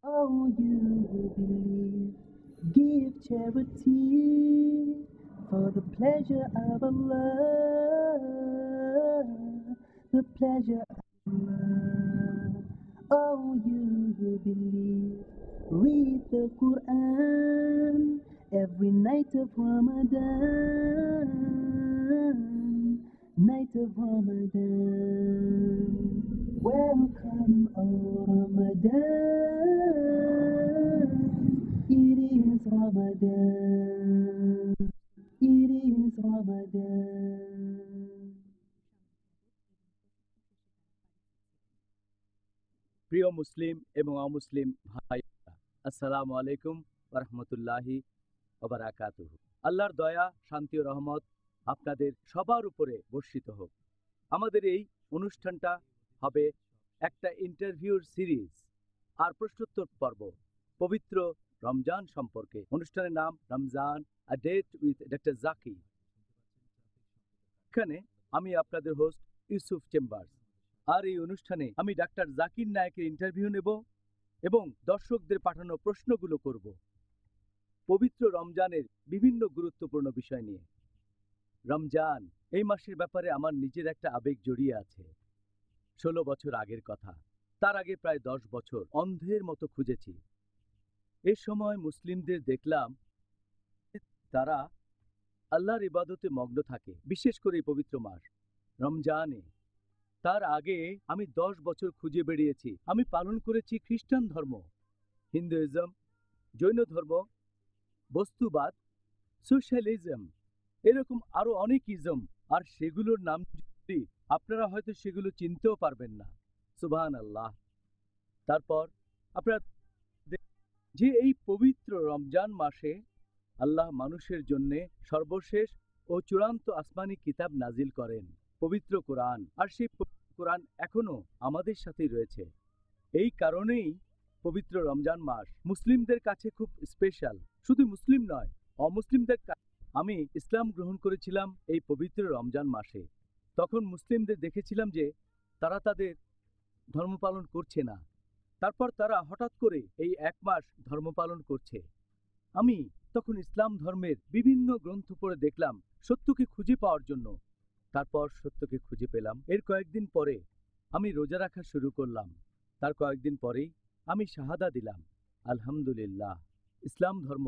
Oh, you who believe, give charity for the pleasure of Allah, the pleasure of Allah. Oh, you who believe, read the Quran every night of Ramadan, night of Ramadan. Welcome, O Ramadan. It is Ramadan. It is Ramadan. প্রিয় মুসলিম এবং অমুসলিম ভাই, আসসালামু আলাইকুম ওয়া রাহমাতুল্লাহি ওয়া বারাকাতুহু। আল্লাহর দয়া, শান্তি ও রহমত আপনাদের সবার উপরে বর্ষিত হোক। আমাদের এই অনুষ্ঠানটা হবে একটা ইন্টারভিউর সিরিজ আর প্রশ্নোত্তর পর্ব পবিত্র রমজান সম্পর্কে। অনুষ্ঠানের নাম Ramzan a date with doctor Zakir. এখানে আমি আপনাদের হোস্ট ইউসুফ চেম্বার্স। আর এই অনুষ্ঠানে আমি ডাক্তার জাকির নায়েকের ইন্টারভিউ নেব এবং দর্শকদের পাঠানো প্রশ্নগুলো করব পবিত্র রমজানের বিভিন্ন গুরুত্বপূর্ণ বিষয় নিয়ে। রমজান এই মাসের ব্যাপারে আমার নিজের একটা আবেগ জড়িয়ে আছে। 16 বছর আগের কথা, তার আগে প্রায় 10 বছর অন্ধের মতো খুঁজেছি। এই সময় মুসলিমদের দেখলাম তারা আল্লাহর ইবাদতে মগ্ন থাকে, বিশেষ করে এই পবিত্র মাস রমজানে। তার আগে আমি 10 বছর খুঁজে বেরিয়েছি। আমি পালন করেছি খ্রিস্টান ধর্ম, হিন্দুইজম, জৈন ধর্ম, বস্তুবাদ, সোশ্যালিজম, এরকম আরো অনেক ইজম, আর সেগুলোর নাম যদি আপনারা হয়তো সেগুলো চিনতেও পারবেন না। সুবহানাল্লাহ। তারপর আপনারা যে এই পবিত্র রমজান মাসে আল্লাহ মানুষের জন্যে সর্বশেষ ও চূড়ান্ত আসমানি কিতাব নাজিল করেন, পবিত্র কোরআন। আর সেই কোরআন এখনো আমাদের সাথেই রয়েছে। এই কারণেই পবিত্র রমজান মাস মুসলিমদের কাছে খুব স্পেশাল। শুধু মুসলিম নয়, অমুসলিমদের আমি ইসলাম গ্রহণ করেছিলাম এই পবিত্র রমজান মাসে। তখন মুসলিমদের দেখেছিলাম যে তারা তাদের ধর্ম পালন করছে না। তারপর তারা হঠাৎ করে এই এক মাস ধর্ম পালন করছে। আমি তখন ইসলাম ধর্মের বিভিন্ন গ্রন্থ পড়ে দেখলাম সত্যকে খুঁজে পাওয়ার জন্য। তারপর সত্যকে খুঁজে পেলাম। এর কয়েকদিন পরে আমি রোজা রাখা শুরু করলাম। তার কয়েকদিন পরেই আমি শাহাদা দিলাম। আলহামদুলিল্লাহ, ইসলাম ধর্ম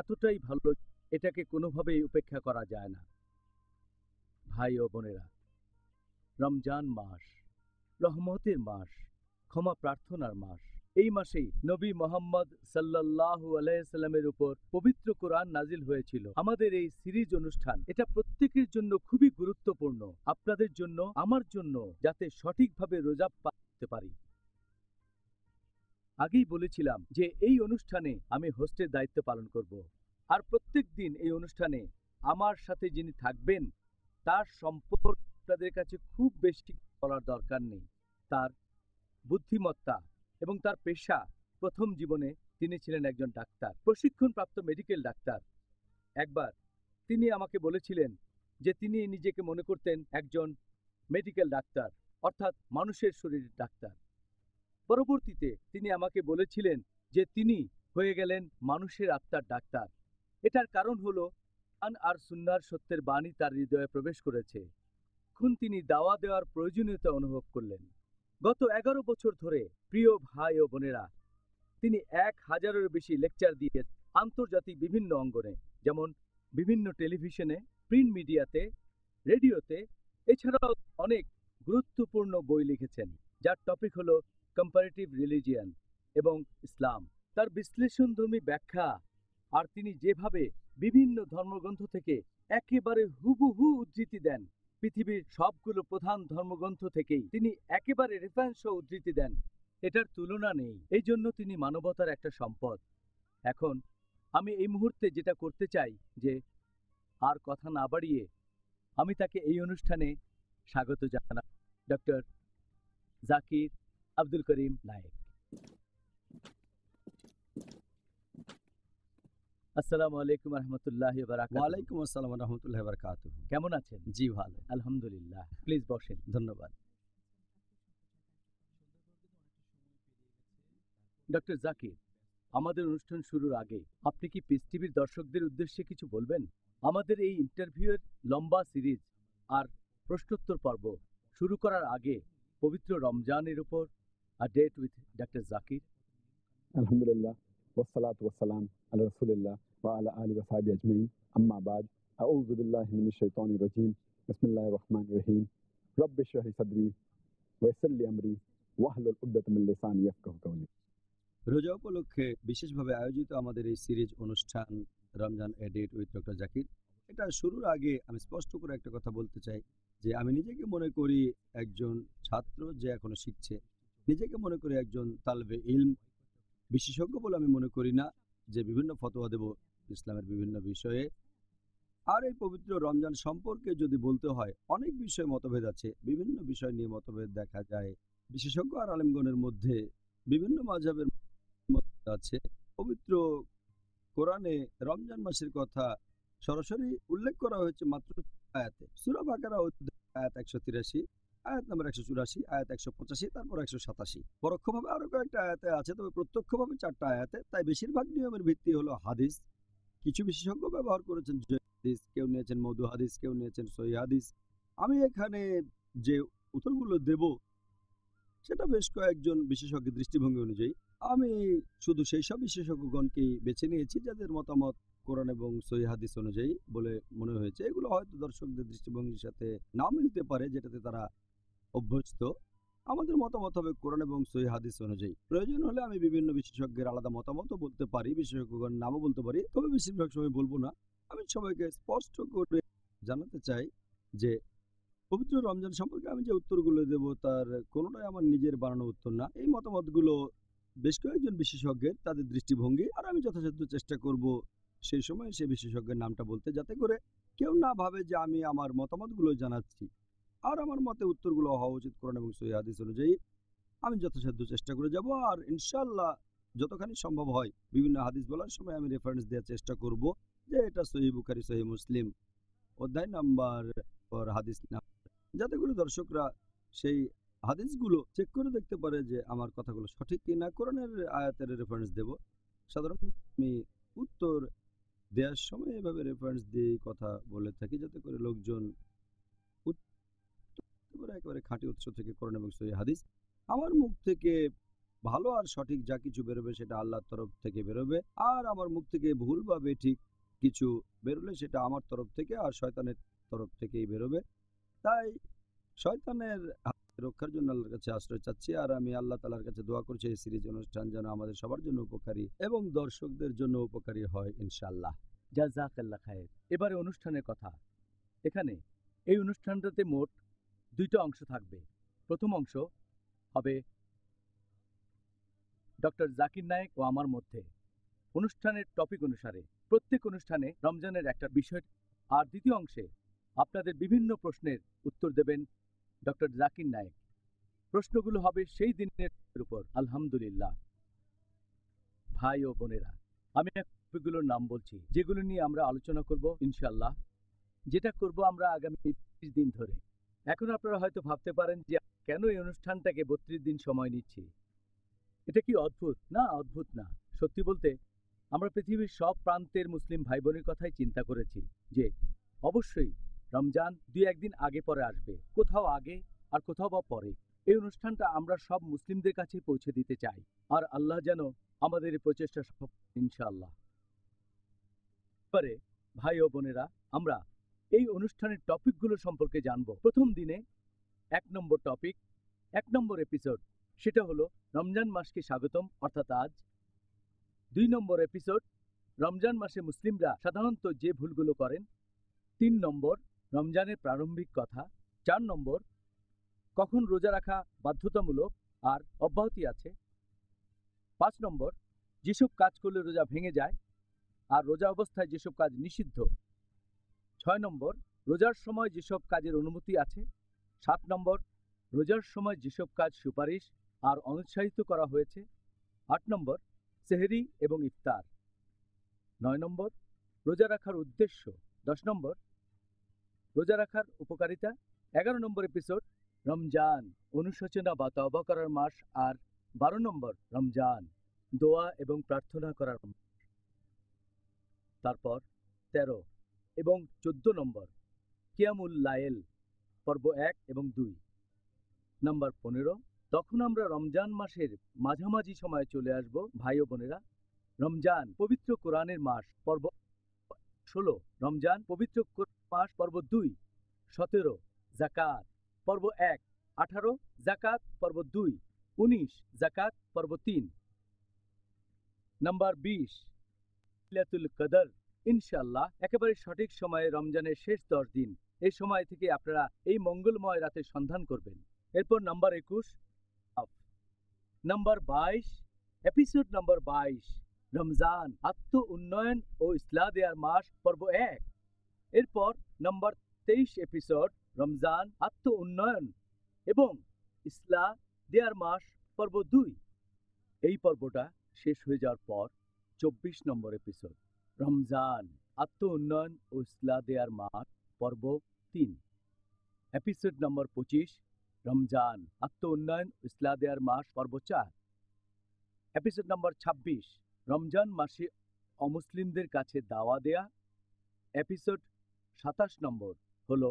এতটাই ভালো, এটাকে কোনোভাবেই উপেক্ষা করা যায় না। ভাই ও বোনেরা, রমজান মাস রহমতের মাস, ক্ষমা প্রার্থনার মাস। এই মাসেই নবী মোহাম্মদ সাল্লাল্লাহু আলাইহি সাল্লামের উপর পবিত্র কোরআন নাজিল হয়েছিল। আমাদের এই সিরিজ অনুষ্ঠান এটা প্রত্যেকের জন্য খুবই গুরুত্বপূর্ণ, আপনাদের জন্য, আমার জন্য, যাতে সঠিকভাবে রোজা পালতে পারি। আগেই বলেছিলাম যে এই অনুষ্ঠানে আমি হোস্টের দায়িত্ব পালন করব। আর প্রত্যেক দিন এই অনুষ্ঠানে আমার সাথে যিনি থাকবেন তার সম্পর্কে আপনাদের কাছে খুব বেশি বলার দরকার নেই। তার বুদ্ধিমত্তা এবং তার পেশা, প্রথম জীবনে তিনি ছিলেন একজন ডাক্তার, প্রশিক্ষণপ্রাপ্ত মেডিকেল ডাক্তার। একবার তিনি আমাকে বলেছিলেন যে তিনি নিজেকে মনে করতেন একজন মেডিকেল ডাক্তার, অর্থাৎ মানুষের শরীরের ডাক্তার। পরবর্তীতে তিনি আমাকে বলেছিলেন যে তিনি হয়ে গেলেন মানুষের আত্মার ডাক্তার। এটার কারণ হলো কোরআন আর সুন্নাহর সত্যের বাণী তার হৃদয়ে প্রবেশ করেছে। এখন তিনি দাওয়া দেওয়ার প্রয়োজনীয়তা অনুভব করলেন। গত 11 বছর ধরে, প্রিয় ভাই ও বোনেরা, তিনি 1000-এর বেশি লেকচার দিয়ে আন্তর্জাতিক বিভিন্ন অঙ্গনে, যেমন বিভিন্ন টেলিভিশনে, প্রিন্ট মিডিয়াতে, রেডিওতে, এছাড়াও অনেক গুরুত্বপূর্ণ বই লিখেছেন যার টপিক হলো কম্পারেটিভ রিলিজিয়ান এবং ইসলাম। তার বিশ্লেষণধর্মী ব্যাখ্যা আর তিনি যেভাবে বিভিন্ন ধর্মগ্রন্থ থেকে একেবারে হুবহু উদ্ধৃতি দেন, পৃথিবীর সবগুলো প্রধান ধর্মগ্রন্থ থেকেই তিনি একেবারে রেফারেন্স সহ উদ্ধৃতি দেন, এটার তুলনা নেই। এই জন্য তিনি মানবতার একটা সম্পদ। এখন আমি এই মুহূর্তে যেটা করতে চাই যে আর কথা না বাড়িয়ে আমি তাকে এই অনুষ্ঠানে স্বাগত জানাই, ডক্টর জাকির আব্দুল করিম নায়েক। আসসালামু আলাইকুম রহমতুল্লাহি ওয়া বারাকাতুহু। ওয়ালাইকুম আসসালাম রহমতুল্লাহ বারকাতুহু। কেমন আছেন? জি ভালো, আলহামদুলিল্লাহ। প্লিজ বসেন। ধন্যবাদ। ডক্টর জাকির, আমাদের অনুষ্ঠান শুরুর আগে আপনি কি পিস টিভির দর্শকদের উদ্দেশ্যে কিছু বলবেন? আমাদের এই ইন্টারভিউয়ের লম্বা সিরিজ আর প্রশ্নোত্তর পর্ব শুরু করার আগে পবিত্র রমজানের উপর a date with doctor Zakir. আলহামদুলিল্লাহ ওয়াসসালাতু ওয়াসসালাম আলা রাসূলিল্লাহ ওয়া আলা আলিহি ওয়া সাহবিহি আজমাইন আম্মা বাদ আউযু বিল্লাহি মিনাশ শাইতানির রাজীম বিসমিল্লাহির রহমানির রহিম রব্বি ইশরাহ লি সাদরি ওয়া ইয়াসসির লি আমরি ওয়াহলুল উকদাতাম মিন লিসানি ইয়াফকাহু কাওলি। রোজা উপলক্ষে বিশেষভাবে আয়োজিত আমাদের এই সিরিজ অনুষ্ঠান রমজান এ ডেট উইথ ডক্টর জাকির, এটা শুরুর আগে আমি স্পষ্ট করে একটা কথা বলতে চাই যে আমি নিজেকে মনে করি একজন ছাত্র যে এখনো শিখছে, নিজেকে মনে করি একজন তালবে ইলম, বিশেষজ্ঞ বলে আমি মনে করি না যে বিভিন্ন ফতোয়া দেব ইসলামের বিভিন্ন বিষয়ে। আর এই পবিত্র রমজান সম্পর্কে যদি বলতে হয়, অনেক বিষয়ে মতভেদ আছে, বিভিন্ন বিষয় নিয়ে মতভেদ দেখা যায় বিশেষজ্ঞ আর আলেমগণের মধ্যে, বিভিন্ন মাযহাবের মতভেদ আছে। পবিত্র কোরআনে রমজান মাসের কথা সরাসরি উল্লেখ করা হয়েছে মাত্র আয়াতে। সূরা বাকারা আয়াত 183, আয়াত নাম্বার 184, আয়াত 185, তারপর 187। পরোক্ষভাবে আরো কয়েকটা আয়াতে আছে, তবে প্রত্যক্ষভাবে 4টা আয়াতে। তাই বেশিরভাগ নিয়মের ভিত্তি হলো হাদিস। কিছু বিশেষজ্ঞ ব্যবহার করেছেন জয়ী হাদিস, কেউ নিয়েছেন মধু হাদিস, কেউ নিয়েছেন সহিহ হাদিস। আমি এখানে যে উত্তরগুলো দেব সেটা বেশ কয়েকজন বিশেষজ্ঞের দৃষ্টিভঙ্গি অনুযায়ী। আমি শুধু সেই সব বিশেষজ্ঞগণকেই বেছে নিয়েছি যাদের মতামত কোরআন এবং সহিহ হাদিস অনুযায়ী বলে মনে হয়েছে। এগুলো হয়তো দর্শকদের দৃষ্টিভঙ্গির সাথে নাও মিলতে পারে, যেটাতে তারা অভ্যস্ত। আমাদের মতামত হবে কোরআন এবং সহিহ হাদিস অনুযায়ী। প্রয়োজন হলে আমি বিভিন্ন বিশেষজ্ঞের আলাদা মতামতও বলতে পারি, বিশেষজ্ঞগণ নামও বলতে পারি, তবে বেশিরভাগ সময় বলবো না। আমি সবাইকে স্পষ্ট করে জানাতে চাই যে পবিত্র রমজান সম্পর্কে আমি যে উত্তরগুলো দেব তার কোনোটাই আমার নিজের বানানো উত্তর না। এই মতামতগুলো বেশ কয়েকজন বিশেষজ্ঞের, তাদের দৃষ্টিভঙ্গি, আর আমি যথাসাধ্য চেষ্টা করব সেই সময় সেই বিশেষজ্ঞের নামটা বলতে, যাতে করে কেউ না ভাবে যে আমি আমার মতামতগুলো জানাচ্ছি। আর আমার মতে উত্তরগুলো হওয়া উচিত কোরআন এবং সহিহ হাদিস অনুযায়ী। আমি যথাসাধ্য চেষ্টা করে যাব, আর ইনশাআল্লাহ যতখানি সম্ভব হয় বিভিন্ন হাদিস বলার সময় আমি রেফারেন্স দেওয়ার চেষ্টা করব যে এটা সহিহ বুখারী, সহিহ মুসলিম, অধ্যায় নাম্বার পর হাদিস নাম্বার, যাতে করে দর্শকরা সেই হাদিসগুলো চেক করে দেখতে পারে যে আমার কথাগুলো সঠিক কিনা। কোরআনের আয়াতের রেফারেন্স দেব। সাধারণত আমি উত্তর দেওয়ার সময় এভাবে রেফারেন্স দিয়ে কথা বলে থাকি, যাতে করে লোকজন একেবারে খাঁটি উৎস থেকে কোরআন এবং সহিহ হাদিস। আমার মুখ থেকে ভালো আর সঠিক যা কিছু বেরোবে সেটা আল্লাহর তরফ থেকে বেরোবে, আর আমার মুখ থেকে ভুল বা বেঠিক কিছু বেরোলে সেটা আমার তরফ থেকে আর শয়তানের তরফ থেকেই বেরোবে। তাই শয়তানের হাত থেকে রক্ষার জন্য আল্লাহর কাছে আশ্রয় চাচ্ছি, আর আমি আল্লাহ তাআলার কাছে দোয়া করছি এই সিরিজ অনুষ্ঠান যেন আমাদের সবার জন্য উপকারী এবং দর্শকদের জন্য উপকারী হয় ইনশাআল্লাহ। জাযাকাল্লাহ খায়ের। এবারে অনুষ্ঠানের কথা। এখানে এই অনুষ্ঠানটাতে মোট 2টা অংশ থাকবে। প্রথম অংশ হবে ডক্টর জাকির নায়েক ও আমার মধ্যে অনুষ্ঠানের টপিক অনুসারে। প্রত্যেক অনুষ্ঠানে রমজানের একটা বিষয়, আর দ্বিতীয় অংশে আপনাদের বিভিন্ন প্রশ্নের উত্তর দেবেন ডক্টর জাকির নায়েক। প্রশ্নগুলো হবে সেই দিনের উপর। আলহামদুলিল্লাহ ভাই ও বোনেরা, আমি টপিকগুলোর নাম বলছি যেগুলো নিয়ে আমরা আলোচনা করব ইনশাআল্লাহ, যেটা করব আমরা আগামী 30 দিন ধরে। এখন আপনারা হয়তো ভাবতে পারেন যে কেন এই অনুষ্ঠানটাকে 32 দিন সময় নিচ্ছি। এটা কি অদ্ভুত? না, অদ্ভুত না। সত্যি বলতে আমরা পৃথিবীর সব প্রান্তের মুসলিম ভাই বোনের কথাই চিন্তা করেছি যে অবশ্যই রমজান 2-1 দিন আগে পরে আসবে, কোথাও আগে আর কোথাও বা পরে। এই অনুষ্ঠানটা আমরা সব মুসলিমদের কাছে পৌঁছে দিতে চাই, আর আল্লাহ যেন আমাদের এই প্রচেষ্টা সফল ইনশাআল্লাহ। এবারে ভাই ও বোনেরা, আমরা এই অনুষ্ঠানের টপিকগুলো সম্পর্কে জানব। প্রথম দিনে 1 নম্বর টপিক, 1 নম্বর এপিসোড, সেটা হলো রমজান মাসকে স্বাগতম, অর্থাৎ আজ। 2 নম্বর এপিসোড, রমজান মাসে মুসলিমরা সাধারণত যে ভুলগুলো করেন। 3 নম্বর, রমজানের প্রারম্ভিক কথা। 4 নম্বর, কখন রোজা রাখা বাধ্যতামূলক আর অব্যাহতি আছে। 5 নম্বর, যেসব কাজ করলে রোজা ভেঙে যায় আর রোজা অবস্থায় যেসব কাজ নিষিদ্ধ। 6 নম্বর, রোজার সময় যেসব কাজের অনুমতি আছে। 7 নম্বর, রোজার সময় যেসব কাজ সুপারিশ আর অনুৎসাহিত করা হয়েছে। 8 নম্বর, সেহরি এবং ইফতার। 9 নম্বর, রোজা রাখার উদ্দেশ্য। 10 নম্বর, রোজা রাখার উপকারিতা। 11 নম্বর এপিসোড, রমজান অনুশোচনা বা তওবা করার মাস। আর 12 নম্বর, রমজান দোয়া এবং প্রার্থনা করার। তারপর 13 এবং 14 নম্বর কিয়ামুল লাইল, পর্ব 1 এবং 2। নাম্বার 15, তখন আমরা রমজান মাসের মাঝামাঝি সময়ে চলে আসব। ভাই ও বোনেরা, রমজান পবিত্র কোরআনের মাস, পর্ব 16 রমজান পবিত্র মাস, পর্ব 2 17 জাকাত, পর্ব 1 18 জাকাত, পর্ব 2 19 জাকাত, পর্ব 3। নাম্বার 20 লাইলাতুল কদর, ইনশাআল্লাহ একেবারে সঠিক সময়ে রমজানের শেষ 10 দিন। এই সময় থেকে আপনারা এই মঙ্গলময় রাতের সন্ধান করবেন। এরপর number 21 number 22 episode number 22 Ramzan আত্ম উন্নয়ন ও ইসলাহ দেয়ার মাস, পর্ব 1। এরপর নাম্বার 23 এপিসোড রমজান আত্ম উন্নয়ন এবং ইসলাহ দেয়ার মাস, পর্ব 2। এই পর্বটা শেষ হয়ে যাওয়ার পর 24 নম্বর এপিসোড রমজান আত্ম উন্নয়ন ও ইসলাহ দেয়ার মাস, পর্ব 3। এপিসোড নম্বর 25 রমজান আত্ম উন্নয়ন ইসলাহ দেয়ার মাস, পর্ব 4। এপিসোড নম্বর 26 রমজান মাসে অমুসলিমদের কাছে দাওয়া দেয়া। এপিসোড 27 নম্বর হলো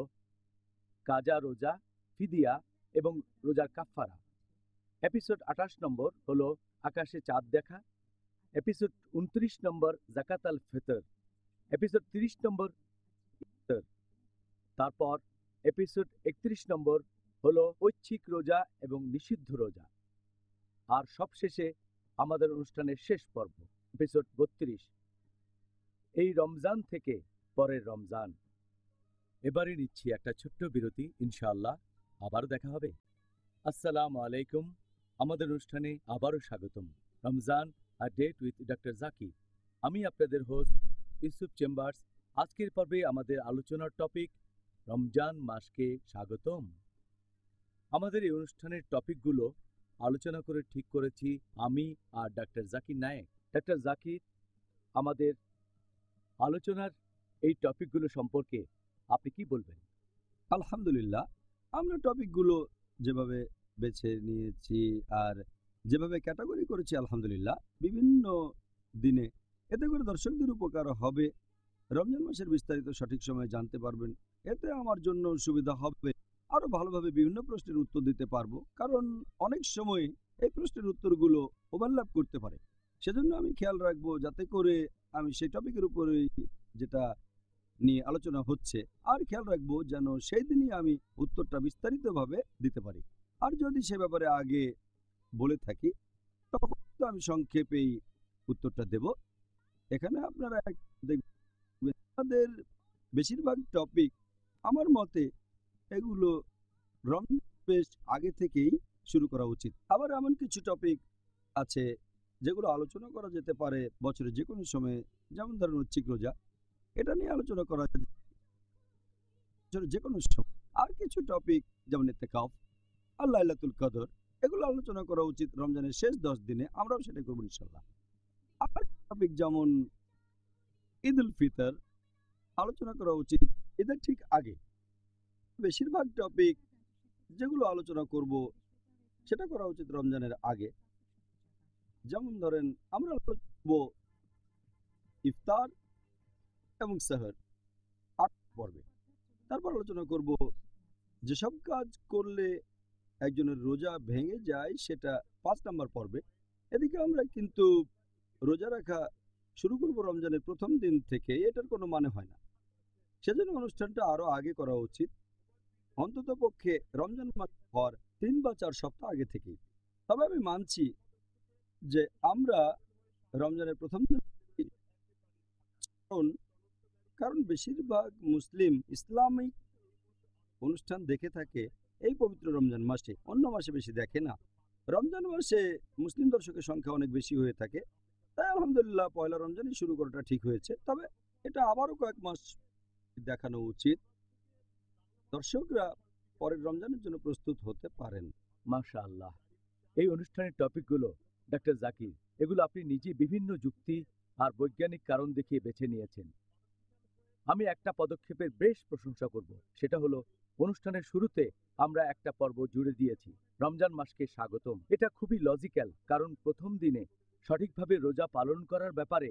কাজা, রোজা, ফিদিয়া এবং রোজার কাফফারা। এপিসোড 28 নম্বর হলো আকাশে চাঁদ দেখা। এপিসোড 29 নম্বর জাকাত আল ফিতর। এপিসোড 30 নম্বর ইফতার। তারপর এপিসোড 31 নম্বর হলো ঐচ্ছিক রোজা এবং নিষিদ্ধ রোজা। আর সবশেষে আমাদের অনুষ্ঠানের শেষ পর্ব, এপিসোড 32 এই রমজান থেকে পরের রমজান। এবারে নিচ্ছি একটা ছোট্ট বিরতি, ইনশাআল্লাহ আবারও দেখা হবে। আসসালামু আলাইকুম। আমাদের অনুষ্ঠানে আবারও স্বাগতম। Ramzan a date with doctor Zakir. আমি আপনাদের হোস্ট ইউসুফ চেম্বার্স। আজকের পর্বে আমাদের আলোচনার টপিক রমজান মাসকে স্বাগতম। আমাদের এই অনুষ্ঠানের টপিকগুলো আলোচনা করে ঠিক করেছি আমি আর ডক্টর জাকির নায়েক। ডক্টর জাকির, আমাদের আলোচনার এই টপিকগুলো সম্পর্কে আপনি কি বলবেন? আলহামদুলিল্লাহ, আমরা টপিকগুলো যেভাবে বেছে নিয়েছি আর যেভাবে ক্যাটাগরি করেছি, আলহামদুলিল্লাহ বিভিন্ন দিনে, এতে করে দর্শকদের উপকার হবে। রমজান মাসের বিস্তারিত সঠিক সময়ে জানতে পারবেন। এতে আমার জন্য সুবিধা হবে, আরও ভালোভাবে বিভিন্ন প্রশ্নের উত্তর দিতে পারবো, কারণ অনেক সময় এই প্রশ্নের উত্তরগুলো ওভারল্যাপ করতে পারে। সেজন্য আমি খেয়াল রাখবো যাতে করে আমি সেই টপিকের উপরে যেটা নিয়ে আলোচনা হচ্ছে আর খেয়াল রাখবো যেন সেই দিনই আমি উত্তরটা বিস্তারিতভাবে দিতে পারি। আর যদি সে ব্যাপারে আগে বলে থাকি তখন তো আমি সংক্ষেপেই উত্তরটা দেব। এখানে আপনারা দেখবেন আমাদের বেশিরভাগ টপিক আমার মতে এগুলো রমজান বেশ আগে থেকেই শুরু করা উচিত। আবার এমন কিছু টপিক আছে যেগুলো আলোচনা করা যেতে পারে বছরের যে কোনো সময়ে, যেমন ধরেন ঐচ্ছিক রোজা, এটা নিয়ে আলোচনা করা যে কোনো সময়। আর কিছু টপিক যেমন ইতিকাফ আর লাইলাতুল কদর, এগুলো আলোচনা করা উচিত রমজানের শেষ 10 দিনে। আমরাও সেটা করবো ইনশাল্লাহ। আর টপিক যেমন ঈদ উল ফিতর আলোচনা করা উচিত ঈদের ঠিক আগে। বেশিরভাগ টপিক যেগুলো আলোচনা করব সেটা করা উচিত রমজানের আগে। যেমন ধরেন আমরা আলোচনা করব ইফতার এবং সেহর 8 পর্বে। তারপর আলোচনা করব যেসব কাজ করলে একজনের রোজা ভেঙে যায় সেটা 5 নম্বর পর্বে। এদিকে আমরা কিন্তু রোজা রাখা শুরু করব রমজানের প্রথম দিন থেকে, এটার কোনো মানে হয় না। সেজন্য অনুষ্ঠানটা আরও আগে করা উচিত, অন্তত পক্ষে রমজান মাস হওয়ার 3 বা 4 সপ্তাহ আগে থেকেই। তবে আমি মানছি যে আমরা রমজানের প্রথম দিন, কারণ বেশিরভাগ মুসলিম ইসলামিক অনুষ্ঠান দেখে থাকে এই পবিত্র রমজান মাসে, অন্য মাসে বেশি দেখে না। রমজান মাসে মুসলিম দর্শকের সংখ্যা অনেক বেশি হয়ে থাকে, তাই আলহামদুলিল্লাহ পয়লা রমজানই শুরু করাটা ঠিক হয়েছে। তবে এটা আবারও কয়েক মাস দেখানো উচিত, দর্শকরা পরের রমজানের জন্য প্রস্তুত হতে পারেন। মাশাআল্লাহ, এই অনুষ্ঠানের টপিকগুলো ডক্টর জাকির, এগুলো আপনি নিজে বিভিন্ন যুক্তি আর বৈজ্ঞানিক কারণ দেখিয়ে বেছে নিয়েছেন। আমি একটা পদক্ষেপের বেশ প্রশংসা করব, সেটা হলো অনুষ্ঠানের শুরুতে আমরা একটা পর্ব জুড়ে দিয়েছি রমজান মাসকে স্বাগতম। এটা খুবই লজিক্যাল, কারণ প্রথম দিনে সঠিকভাবে রোজা পালন করার ব্যাপারে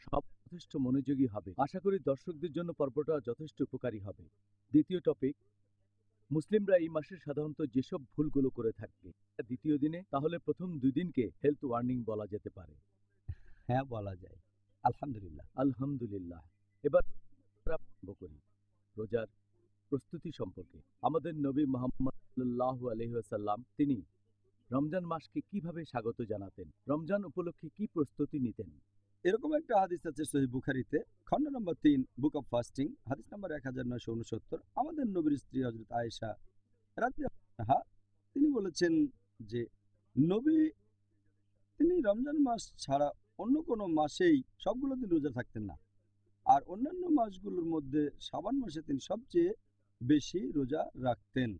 সব যথেষ্ট মনোযোগী হবে। আশা করি দর্শকদের জন্য পর্বটা যথেষ্ট উপকারী হবে। দ্বিতীয় টপিক, মুসলিমরা এই মাসে সাধারণত যেসব ভুলগুলো করে থাকবে দ্বিতীয় দিনে, তাহলে প্রথম 2 দিনকে হেলথ ওয়ার্নিং বলা যেতে পারে। হ্যাঁ, বলা যায়। আলহামদুলিল্লাহ। আলহামদুলিল্লাহ। এবার আরম্ভ করি রোজার প্রস্তুতি সম্পর্কে। আমাদের নবী মুহাম্মদ সাল্লাল্লাহু আলাইহি ওয়াসাল্লাম তিনি রমজান মাসকে কিভাবে স্বাগত জানাতেন, রমজান উপলক্ষে কি প্রস্তুতি নিতেন? এরকম একটা হাদিস আছে সহিহ বুখারীতে, খণ্ড নম্বর 3, বুক অফ ফাস্টিং, হাদিস নম্বর 1969। আমাদের নবীর স্ত্রী হযরত আয়েশা রাদিয়াল্লাহু আনহা তিনি বলেছেন যে নবী তিনি রমজান মাস ছাড়া অন্য কোনো মাসেই সবগুলো দিন রোজা থাকতেন না, আর অন্যান্য মাসগুলোর মধ্যে শাবান মাসে তিনি সবচেয়ে বেশি রোজা রাখতেন।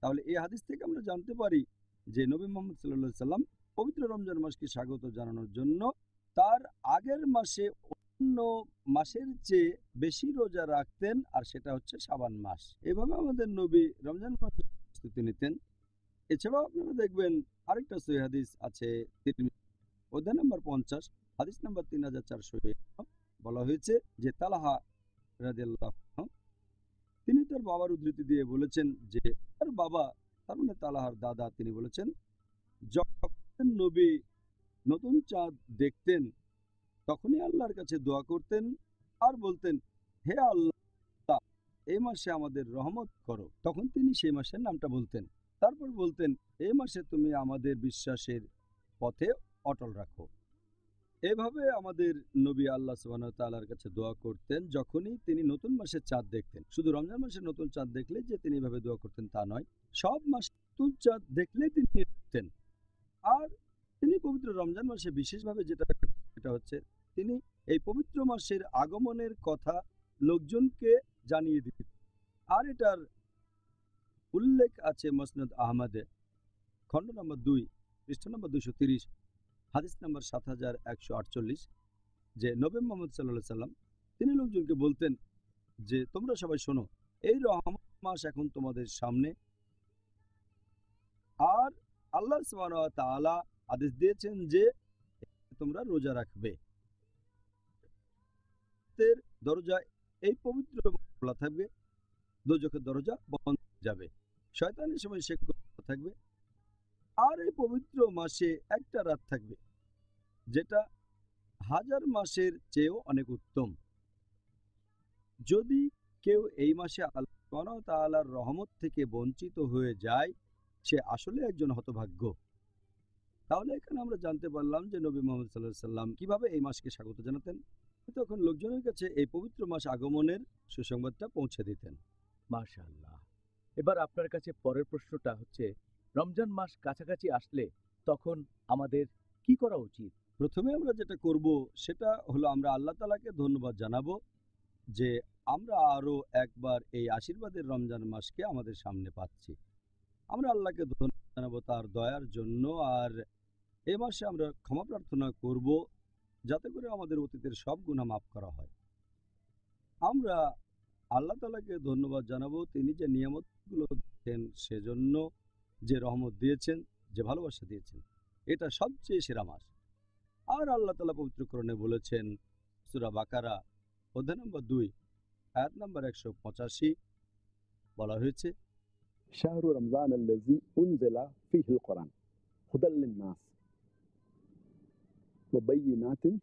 তাহলে এই হাদিস থেকে আমরা জানতে পারি যে নবী মুহাম্মদ সাল্লাল্লাহু আলাইহি সাল্লাম পবিত্র রমজান মাসকে স্বাগত জানানোর জন্য তার আগের মাসে অন্য মাসের চেয়ে বেশি রোজা রাখতেন, আর সেটা হচ্ছে শাবান মাস। এভাবে আমাদের নবী রমজান মাসের প্রস্তুতি নিতেন। এছাড়াও আপনারা দেখবেন আরেকটা সহিহ হাদিস আছে, অধ্যায় নম্বর 50, হাদিস নম্বর 3451, বলা হয়েছে যে তালহা রাদিয়াল্লাহু আনহু তিনি তার বাবার উদ্ধৃতি দিয়ে বলেছেন যে তার বাবা, তার মানে তালহার দাদা, তিনি বলেছেন যখন নবী নতুন চাঁদ দেখতেন তখনই আল্লাহর কাছে দোয়া করতেন আর বলতেন, হে আল্লাহ, এই মাসে আমাদের রহমত করো। তখন তিনি সেই মাসের নামটা বলতেন, তারপর বলতেন, এই মাসে তুমি আমাদের বিশ্বাসের পথে অটল রাখো। এভাবে আমাদের নবী আল্লাহ সুবহানাহু ওয়া তাআলার কাছে দোয়া করতেন যখনই তিনি নতুন মাসের চাঁদ দেখতেন। শুধু রমজান মাসের নতুন চাঁদ দেখলে যে তিনি এভাবে দোয়া করতেন তা নয়, সব মাস নতুন চাঁদ দেখলে তিনি দেখতেন। আর তিনি পবিত্র রমজান মাসে বিশেষভাবে যেটা হচ্ছে তিনি এই পবিত্র মাসের আগমনের কথা লোকজনকে জানিয়ে দিতেন। আর এটার উল্লেখ আছে মুসনাদ আহমদে, খণ্ড নম্বর 2, পৃষ্ঠা নম্বর 230, হাদিস নম্বর 7148, যে নবী মুহাম্মদ সাল্লাল্লাহু আলাইহি সাল্লাম তিনি লোকজনকে বলতেন যে তোমরা সবাই শোনো, এই রহমত মাস এখন তোমাদের সামনে, আর আল্লাহ সুবহানাহু ওয়া তাআলা আদেশ দিয়েছেন যে তোমরা রোজা রাখবে। দরজা এই পবিত্র খোলা থাকবে, দোজখের দরজা বন্ধ হয়ে যাবে, শয়তানের সময় সে থাকবে। আর এই পবিত্র মাসে একটা রাত থাকবে যেটা 1000 মাসের চেয়েও অনেক উত্তম। যদি কেউ এই মাসে আল্লাহ সুবহানাহু ওয়া তাআলার রহমত থেকে বঞ্চিত হয়ে যায়, সে আসলে একজন হতভাগ্য। তাহলে এখানে আমরা জানতে পারলাম যে নবী মুহাম্মদ সাল্লাল্লাহু আলাইহি সাল্লাম কিভাবে এই মাসকে স্বাগত জানাতেন। তখন লোকজনের কাছে এই পবিত্র মাস আগমনের সুসংবাদটা পৌঁছে দিতেন। মাশাআল্লাহ। এবার আপনার কাছে পরের প্রশ্নটা হচ্ছে, রমজান মাস কাছাকাছি আসলে তখন আমাদের কি করা উচিত? প্রথমে আমরা যেটা করব সেটা হলো আমরা আল্লাহ তাআলাকে ধন্যবাদ জানাবো যে আমরা আরও একবার এই আশীর্বাদের রমজান মাসকে আমাদের সামনে পাচ্ছি। আমরা আল্লাহকে ধন্যবাদ জানাবো তার দয়ার জন্য, আর এই মাসে আমরা ক্ষমা প্রার্থনা করব যাতে করে আমাদের অতীতের সব গুনাহ মাফ করা হয়। আমরা আল্লাহ তাআলাকে ধন্যবাদ জানাবো তিনি যে নিয়ামতগুলো দিয়েছেন, সেজন্য যে রহমত দিয়েছেন, যে ভালোবাসা দিয়েছেন, এটা সবচেয়ে সেরা মাস। আর আল্লাহ তাআলা পবিত্র কোরআনে বলেছেন, সূরা বাকারা অধ্যায় নম্বর 2, আয়াত নম্বর 185, বলা হয়েছে, শাহরু রমজান আল্লাযী উনজিলা ফীহিল কুরআন হুদাল লিন-নাস ওয়া বায়্যিনাতিন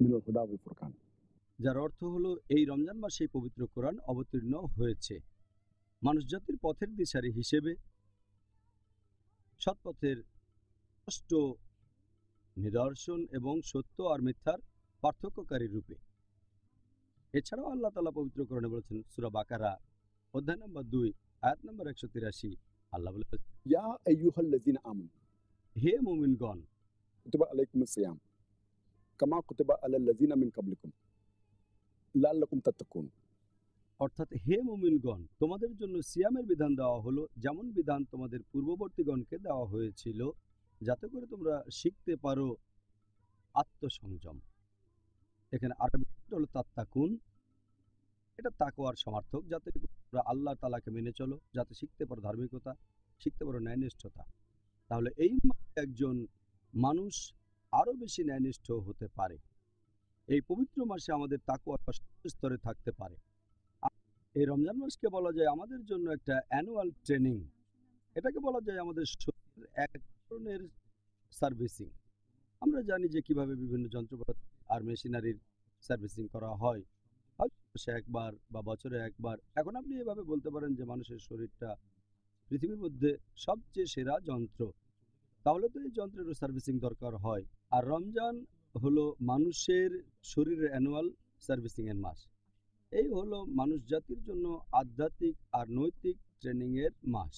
মিনাল হুদা ওয়াল ফুরকান। যার অর্থ হলো এই রমজান মাসে পবিত্র কোরআন অবতীর্ণ হয়েছে মানুষ জাতির পথের দিশারি হিসেবে, সৎপথের স্পষ্ট নিদর্শন এবং সত্য আর মিথ্যার পার্থক্যকারী রূপে। এছাড়াও আল্লাহ তাআলা পবিত্র কোরআনে বলেছেন, সূরা বাকারা অধ্যায় নম্বর 2, আয়াত নম্বর 183, আল্লাহ বলেছেন, ইয়া আইয়ুহাল্লাযীনা আমানু হে মুমিনগণ, কুতিবা আলাইকুমুস সিয়াম কামা কুতিবা আলাল্লাযীনা মিন ক্বাবলিকুম লাআল্লাকুম তাত্তাকুন। অর্থাৎ হে মুমিনগণ, তোমাদের জন্য সিয়ামের বিধান দেওয়া হলো যেমন বিধান তোমাদের পূর্ববর্তীগণকে দেওয়া হয়েছিল, যাতে করে তোমরা শিখতে পারো আত্মসংযম। এখানে আরবি হলো তাত্তাকুন, এটা তাকওয়ার সমার্থক, যাতে তোমরা আল্লাহ তাআলাকে মেনে চলো, যাতে শিখতে পারো ধার্মিকতা, শিখতে পারো ন্যায়নিষ্ঠতা। তাহলে এই একজন মানুষ আরও বেশি ন্যায়নিষ্ঠ হতে পারে। এই পবিত্র মাসে আমাদের তাকওয়া স্তরে থাকতে পারে। এই রমজান মাসকে বলা যায় আমাদের জন্য একটা অ্যানুয়াল ট্রেনিং। এটাকে বলা যায় আমাদের শরীরের এক ধরনের সার্ভিসিং। আমরা জানি যে কিভাবে বিভিন্ন যন্ত্রপাতি আর মেশিনারির সার্ভিসিং করা হয়, হয়তো মাসে একবার বা বছরে একবার। এখন আপনি এভাবে বলতে পারেন যে মানুষের শরীরটা পৃথিবীর মধ্যে সবচেয়ে সেরা যন্ত্র, তাহলে তো এই যন্ত্রেরও সার্ভিসিং দরকার হয়। আর রমজান হলো মানুষের শরীরের অ্যানুয়াল সার্ভিসিংয়ের মাস। এই হলো মানুষ জাতির জন্য আধ্যাত্মিক আর নৈতিক ট্রেনিংয়ের মাস।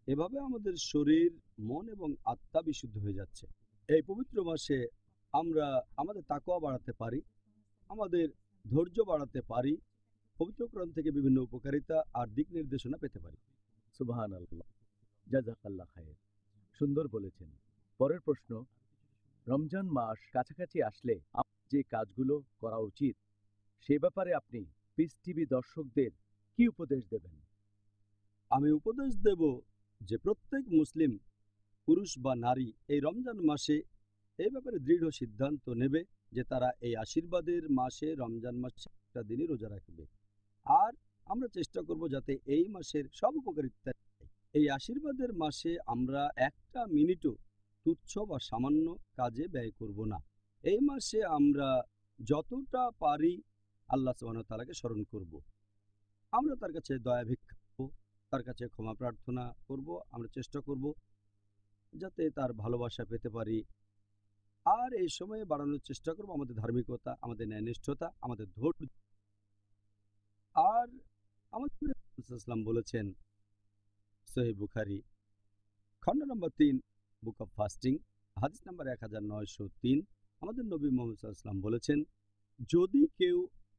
এভাবে আমাদের শরীর, মন এবং আত্মা বিশুদ্ধ হয়ে যাচ্ছে। এই পবিত্র মাসে আমরা আমাদের তাকওয়া বাড়াতে পারি, আমাদের ধৈর্য বাড়াতে পারি, পবিত্র কোরআন থেকে বিভিন্ন উপকারিতা আর দিক নির্দেশনা পেতে পারি। সুবহানাল্লাহ, জাযাকাল্লাহ খায়ের। সুন্দর বলেছেন। পরের প্রশ্ন, রমজান মাস কাছাকাছি আসলে যে কাজগুলো করা উচিত সে ব্যাপারে আপনি পিস টিভি দর্শকদের কি উপদেশ দেবেন? আমি উপদেশ দেব যে প্রত্যেক মুসলিম পুরুষ বা নারী এই রমজান মাসে এই ব্যাপারে দৃঢ় সিদ্ধান্ত নেবে যে তারা এই আশীর্বাদের মাসে রমজান মাসে একটা দিনই রোজা রাখবে। আর আমরা চেষ্টা করব যাতে এই মাসের সব উপকারিতা, এই আশীর্বাদের মাসে আমরা একটা মিনিটও তুচ্ছ বা সামান্য কাজে ব্যয় করব না। এই মাসে আমরা যতটা পারি আল্লাহ সুবহানাহু ওয়া তাআলাকে স্মরণ করব, আমরা তার কাছে দয়া ভিক্ষা করব, তার কাছে ক্ষমা প্রার্থনা করব। আমরা চেষ্টা করব যাতে তার ভালোবাসা পেতে পারি। আর এই সময়ে বাড়ানোর চেষ্টা করব আমাদের ধার্মিকতা, আমাদের ন্যায়নিষ্ঠতা, আমাদের ধৈর্য। আর আমাদের ইসলাম বলেছেন, সহিহ বুখারী খণ্ড নম্বর 3, বুক অফ ফাস্টিং, হাদিস নাম্বার 1903, আমাদের নবী মুহাম্মদ সাল্লাল্লাহু আলাইহি ওয়াসাল্লাম বলেছেন, যদি কেউ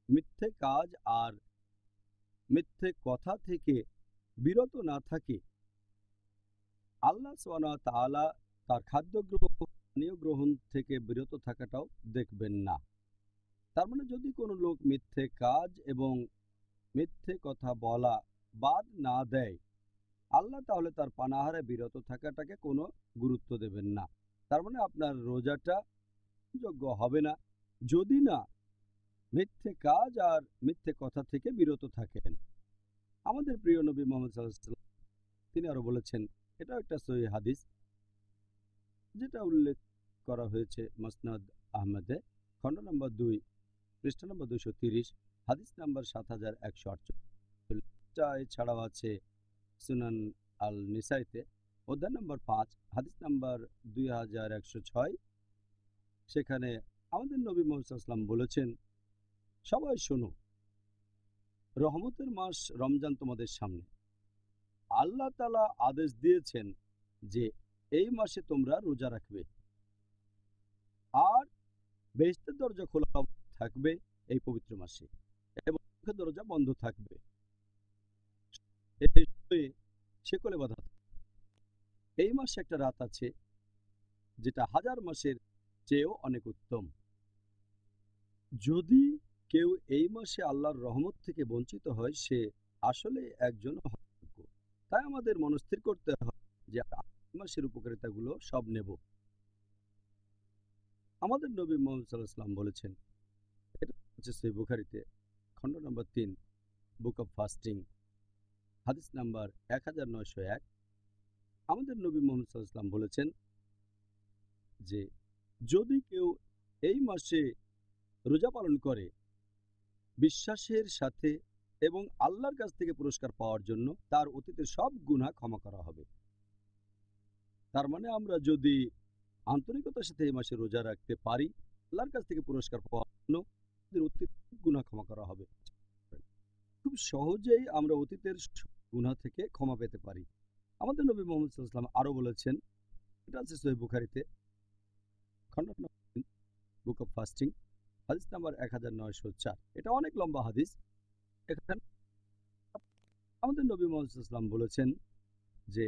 মিথ্যে কাজ আর মিথ্যে কথা থেকে বিরত না থাকে, আল্লাহ সুবহানাহু ওয়া তাআলা তার খাদ্য গ্রহণ, পানীয় গ্রহণ থেকে বিরত থাকাটাও দেখবেন না। তার মানে যদি কোনো লোক মিথ্যে কাজ এবং মিথ্যে কথা বলা বাদ না দেয়, আল্লাহ তাহলে তার পানাহারে বিরত থাকাটাকে কোনো গুরুত্ব দেবেন না। তার মানে আপনার রোজাটা যোগ্য হবে না যদি না মিথ্যে কাজ আর মিথ্যে কথা থেকে বিরত থাকেন। আমাদের প্রিয় নবী মুহাম্মদ সাল্লাল্লাহু আলাইহি ওয়াসাল্লাম তিনি আরো বলেছেন, এটাও একটা সহিহ হাদিস যেটা উল্লেখ করা হয়েছে মুসনাদ আহমদে, খণ্ড নম্বর 2, পৃষ্ঠা নম্বর 230, হাদিস নাম্বার 7148। এছাড়াও আছে সুনান আল নিসাইতে, অধ্যায় নম্বর 5, হাদিস নাম্বার 2106। সেখানে আমাদের নবী মুহাম্মদ সাল্লাল্লাহু আলাইহি ওয়াসাল্লাম বলেছেন, সবাই শোনো, রহমতের মাস রমজান তোমাদের সামনে। আল্লাহ তাআলা আদেশ দিয়েছেন যে এই মাসে তোমরা রোজা রাখবে, আর বেহেশতের দরজা খোলা থাকবে এই পবিত্র মাসে এবং দরজা বন্ধ থাকবে, শেকলে বাঁধা। এই মাসে একটা রাত আছে যেটা হাজার মাসের চেয়েও অনেক উত্তম। যদি কেউ এই মাসে আল্লাহর রহমত থেকে বঞ্চিত হয়, সে আসলে একজন হতভাগ্য। তাই আমাদের মনস্থির করতে হবে যে এই মাসের উপকারিতাগুলো সব নেব। আমাদের নবী মুহাম্মদ সাল্লাল্লাহু আলাইহি ওয়াসাল্লাম বলেছেন, এটা হচ্ছে সহিহ বুখারীতে খণ্ড নম্বর 3, বুক অফ ফাস্টিং, হাদিস নাম্বার 1901। আমাদের নবী মুহাম্মদ সাল্লাল্লাহু আলাইহি ওয়াসাল্লাম বলেছেন যে যদি কেউ এই মাসে রোজা পালন করে বিশ্বাসের সাথে এবং আল্লাহর কাছ থেকে পুরস্কার পাওয়ার জন্য, তার অতীতের সব গুনাহ ক্ষমা করা হবে। তার মানে আমরা যদি আন্তরিকতার সাথে এই মাসে রোজা রাখতে পারি, আল্লাহর কাছ থেকে পুরস্কার পাওয়ার জন্য আমাদের অতীতের গুনাহ ক্ষমা করা হবে। খুব সহজেই আমরা অতীতের গুনাহ থেকে ক্ষমা পেতে পারি। আমাদের নবী মুহাম্মদ সাল্লাল্লাহু আলাইহি ওয়াসাল্লাম আরো বলেছেন, এটা আছে সহিহ বুখারীতে খণ্ড নম্বর 3, বুক অফ ফাস্টিং, হাদিস নাম্বার 1904। এটা অনেক লম্বা হাদিস। এখানে আমাদের নবী মুহাম্মদ সাল্লাল্লাহু আলাইহি ওয়াসাল্লাম বলেছেন যে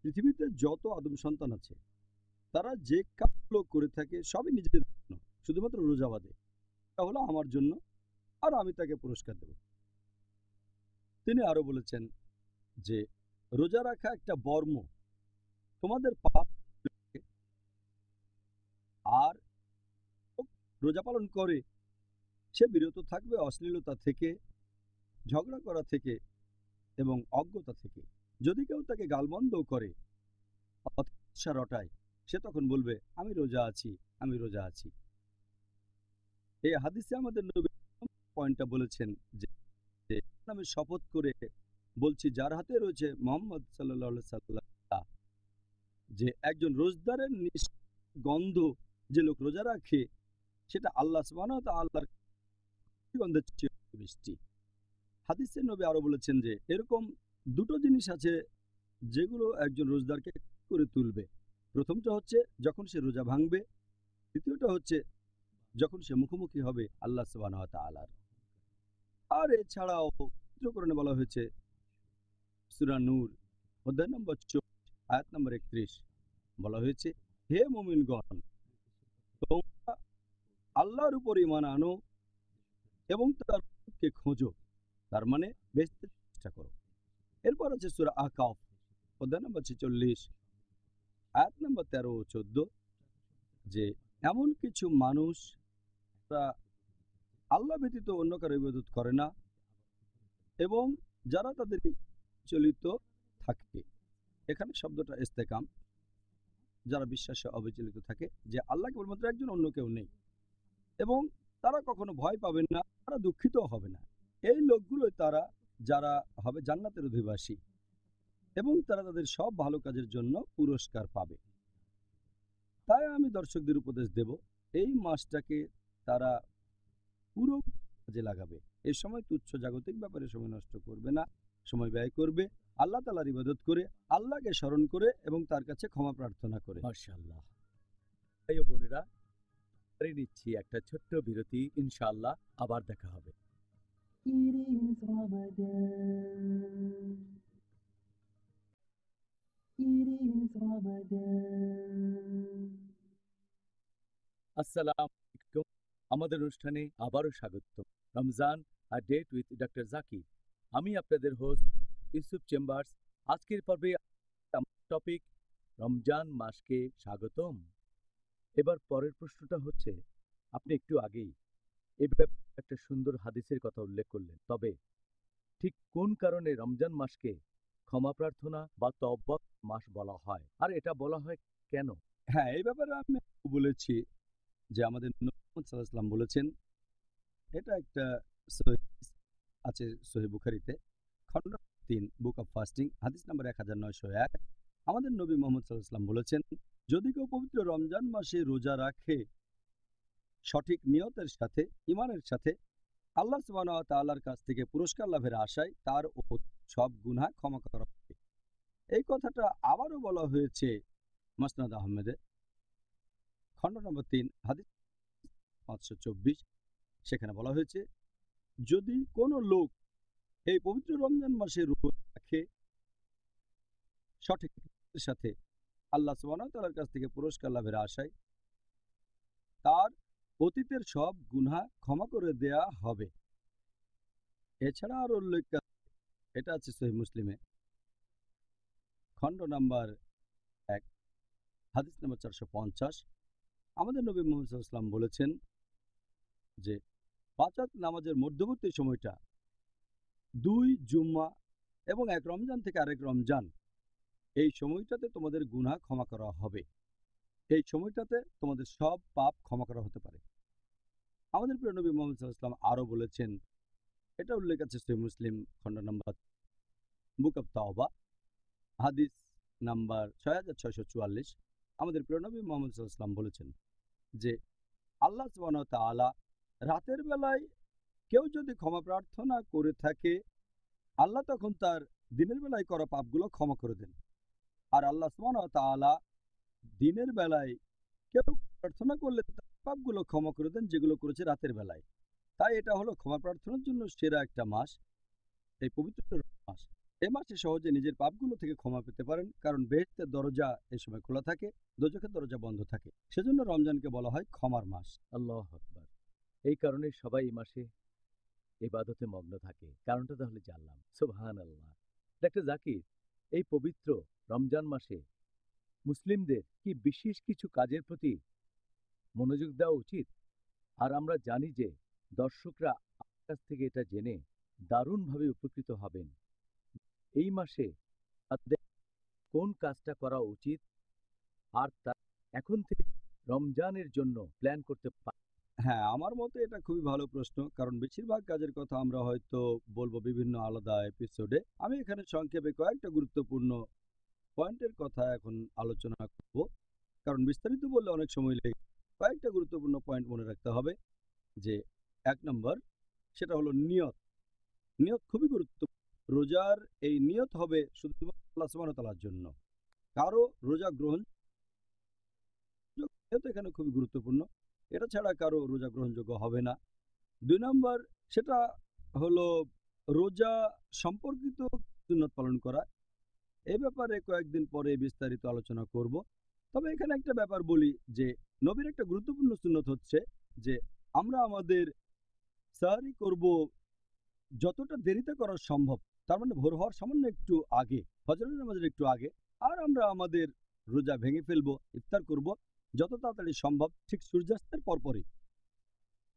পৃথিবীতে যত আদম সন্তান আছে তারা যে কাজগুলো করে থাকে সবই নিজেদের জন্য, শুধুমাত্র রোজা বাদে। তা হলো আমার জন্য, আর আমি তাকে পুরস্কার দেব। তিনি আরো বলেছেন যে রোজা রাখা একটা বর্ম, তোমাদের পাপ রোজা পালন করে সে বিরত থাকবে অশ্লীলতা থেকে, ঝগড়া করা থেকে এবং অজ্ঞতা থেকে। যদি কেউ তাকে গালমন্দও করে অথবা রটায়, সে তখন বলবে আমি রোজা আছি, আমি রোজা আছি। এই হাদিসে আমাদের নবী পয়েন্টটা বলেছেন যে আমি শপথ করে বলছি যার হাতে রয়েছে মোহাম্মদ সাল্লাল্লাহু সাল্লাম, যে একজন রোজদারের গন্ধ যে লোক রোজা রাখে সেটা আল্লাহ সুবহানাহু ওয়া তাআলার গন্ধের চেয়ে মিষ্টি। হাদিসে নবী আরো বলেছেন যে এরকম দুটো জিনিস আছে যেগুলো একজন রোজদারকে করে তুলবে। প্রথমটা হচ্ছে যখন সে রোজা ভাঙবে, দ্বিতীয়টা হচ্ছে যখন সে মুখোমুখি হবে আল্লাহ সুবহানাহু ওয়া তাআলার। আর এছাড়াও চিত্রকরণে বলা হয়েছে সূরা নূর অধ্যায় নম্বর 24 আয়াত নম্বর 31 বলা হয়েছে, হে মুমিনগণ, তোমরা আল্লাহর উপর ঈমান আনো এবং তার কে খোঁজো, তার মানে বেহেশতের চেষ্টা করো। এরপর আছে সূরা আহকাফ অধ্যায় নম্বর 46 আয়াত নম্বর 13 ও 14, যে এমন কিছু মানুষ তারা আল্লাহ ব্যতীত অন্য কারো ইবাদত করে না এবং যারা তাদের চলিত থাকে। এখানে শব্দটা ইস্তেকাম, যারা বিশ্বাসে অবিচলিত থাকে যে আল্লাহ কেবলমাত্র একজন, অন্য কেউ নেই, এবং তারা কখনো ভয় পাবে না, তারা দুঃখিত হবে না। এই লোকগুলোই তারা যারা হবে জান্নাতের অধিবাসী এবং তারা তাদের সব ভালো কাজের জন্য পুরস্কার পাবে। তাই আমি দর্শকদের উপদেশ দেব, এই মাসটাকে তারা পুরো কাজে লাগাবে। এই সময় তুচ্ছ জাগতিক ব্যাপারে সময় নষ্ট করবে না, সময় ব্যয় করবে আল্লাহ তাআলার ইবাদত করে, আল্লাহকে স্মরণ করে এবং তার কাছে ক্ষমা প্রার্থনা করে। মাশাআল্লাহ। ভাই ও বোনেরা, নিচ্ছি একটা ছোট্ট বিরতি, ইনশাআল্লাহ আবার দেখা হবে। It is Ramadan. It is Ramadan. আসসালামু আলাইকুম। আমাদের অনুষ্ঠানে আবারও স্বাগত। রমজান আর ডেট উইথ ডক্টর জাকির। আমি আপনাদের হোস্ট ইউসুফ চেম্বার্স। আজকের পর্বে টপিক রমজান মাসকে স্বাগতম। এবার পরের প্রশ্নটা হচ্ছে, আপনি একটু আগেই এ ব্যাপারে একটা সুন্দর হাদিসের কথা উল্লেখ করলেন, তবে ঠিক কোন কারণে রমজান মাসকে ক্ষমা প্রার্থনা বা তওবা মাস বলা হয়, আর এটা বলা হয় কেন? হ্যাঁ, এই ব্যাপারে আমি বলেছি যে আমাদের নবী মুহাম্মদ সাল্লাল্লাহু আলাইহি ওয়াসাল্লাম বলেছেন, এটা একটা আছে সহিহ বুখারীতে খণ্ড 3 বুক অফ ফাস্টিং হাদিস নাম্বার 1901। আমাদের নবী মুহাম্মদ সাল্লাল্লাহু আলাইহি ওয়াসাল্লাম বলেছেন, যদি কেউ পবিত্র রমজান মাসে রোজা রাখে সঠিক নিয়তের সাথে, ঈমানের সাথে, আল্লাহ সুবহানাহু ওয়া তাআলার কাছ থেকে পুরস্কার লাভের আশায়, তার ওপর সব গুনাহ ক্ষমা করা হবে। এই কথাটা আবারও বলা হয়েছে মুসনাদ আহমেদে খণ্ড নম্বর 3 হাদিস 524। সেখানে বলা হয়েছে, যদি কোনো লোক এই পবিত্র রমজান মাসে রোজা রাখে সঠিক নিয়তের সাথে, আল্লাহ সুবহানাহু ওয়া তাআলার কাছ থেকে পুরস্কার লাভের আশায়, তার অতীতের সব গুনাহ ক্ষমা করে দেয়া হবে। এছাড়া আর উল্লেখ আছে, এটা আছে সহিহ মুসলিমে খণ্ড নাম্বার 1 হাদিস নাম্বার 450। আমাদের নবী মুহাম্মদ সাল্লাল্লাহু আলাইহি ওয়াসাল্লাম বলেছেন যে 5 ওয়াক্ত নামাজের মধ্যবর্তী সময়টা 2 জুম্মা এবং 1 রমজান থেকে আরেক রমজান, এই সময়টাতে তোমাদের গুনাহ ক্ষমা করা হবে। এই সময়টাতে তোমাদের সব পাপ ক্ষমা করা হতে পারে। আমাদের প্রিয় নবী মুহাম্মদ সাল্লাল্লাহু আলাইহি ওয়াসাল্লাম আরও বলেছেন, এটা উল্লেখ আছে সহিহ মুসলিম খণ্ড নাম্বার বুক অফ তাওবা হাদিস নাম্বার 6644। আমাদের প্রিয় নবী মুহাম্মদ সাল্লাল্লাহু আলাইহি ওয়াসাল্লাম বলেছেন যে আল্লাহ সুবহানাহু ওয়া তাআলা রাতের বেলায় কেউ যদি ক্ষমা প্রার্থনা করে থাকে, আল্লাহ তখন তার দিনের বেলায় করা পাপগুলো ক্ষমা করে দেন। আর আল্লাহ সুবহানাহু ওয়া তাআলা দিনের বেলায় কেউ প্রার্থনা করলে তার পাপগুলো ক্ষমা করে দেন যেগুলো করেছে রাতের বেলায়। তাই এটা হলো ক্ষমা প্রার্থনার জন্য সেরা একটা মাস, এই পবিত্র মাস। এই মাসে সহজে নিজের পাপগুলো থেকে ক্ষমা পেতে পারেন, কারণ বেহেশতের দরজা এই সময় খোলা থাকে, দোজখের দরজা বন্ধ থাকে। সেজন্য রমজানকে বলা হয় ক্ষমার মাস। আল্লাহু আকবার। এই কারণে সবাই এই মাসে ইবাদতে মগ্ন থাকে। কারণটা তাহলে জানলাম। সুবহানাল্লাহ। ডক্টর জাকির, এই পবিত্র রমজান মাসে মুসলিমদের কি বিশেষ কিছু কাজের প্রতি মনোযোগ দেওয়া উচিত? আর আমরা জানি যে দর্শকরা আমার কাছ থেকে এটা জেনে দারুণভাবে উপকৃত হবেন। এই মাসে তাদের কোন কাজটা করা উচিত আর তা এখন থেকে রমজানের জন্য প্ল্যান করতে পারে। হ্যাঁ, আমার মতে এটা খুবই ভালো প্রশ্ন, কারণ বেশিরভাগ কাজের কথা আমরা হয়তো বলবো বিভিন্ন আলাদা এপিসোডে। আমি এখানে সংক্ষেপে কয়েকটা গুরুত্বপূর্ণ পয়েন্টের কথা এখন আলোচনা করব, কারণ বিস্তারিত বললে অনেক সময় লেগে কয়েকটা গুরুত্বপূর্ণ পয়েন্ট মনে রাখতে হবে। যে ১ নম্বর, সেটা হলো নিয়ত। নিয়ত খুবই গুরুত্বপূর্ণ। রোজার এই নিয়ত হবে শুধুমাত্র আল্লাহ সুবহানাহু ওয়া তাআলার জন্য। কারো রোজা গ্রহণ নিয়ত এখানে খুবই গুরুত্বপূর্ণ। এটা ছাড়া কারো রোজা গ্রহণযোগ্য হবে না। ২ নম্বর, সেটা হলো রোজা সম্পর্কিত সুন্নত পালন করা। এই ব্যাপারে কয়েকদিন পরে বিস্তারিত আলোচনা করব। তবে এখানে একটা ব্যাপার বলি যে নবীর একটা গুরুত্বপূর্ণ সুন্নত হচ্ছে যে আমরা আমাদের সাহরি করব যতটা দেরিতে করা সম্ভব, তার মানে ভোর হওয়ার সামান্য একটু আগে, ফজরের নামাজের একটু আগে। আর আমরা আমাদের রোজা ভেঙে ফেলবো, ইফতার করব যত তাড়াতাড়ি সম্ভব, ঠিক সূর্যাস্তের পরপরই।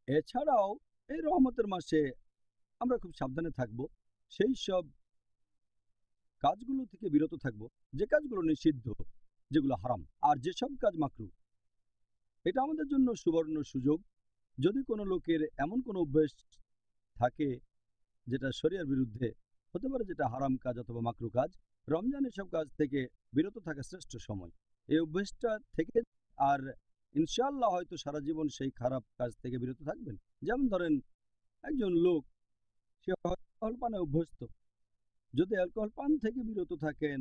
এছাড়াও এই রহমতের মাসে আমরা খুব সাবধানে থাকব, সেই সব কাজগুলো থেকে বিরত থাকব যে কাজগুলো নিষিদ্ধ, যেগুলো হারাম, আর যেসব কাজ মাকরু। এটা আমাদের জন্য সুবর্ণ সুযোগ। যদি কোনো লোকের এমন কোনো অভ্যেস থাকে যেটা শরিয়ার বিরুদ্ধে হতে পারে, যেটা হারাম কাজ অথবা মাকরু কাজ, রমজান এসব কাজ থেকে বিরত থাকা শ্রেষ্ঠ সময় এই অভ্যেসটা থেকে। আর ইনশাআল্লাহ হয়তো সারা জীবন সেই খারাপ কাজ থেকে বিরত থাকবেন। যেমন ধরেন একজন লোক, সে অ্যালকোহল পানে অভ্যস্ত। যদি অ্যালকোহল পান থেকে বিরত থাকেন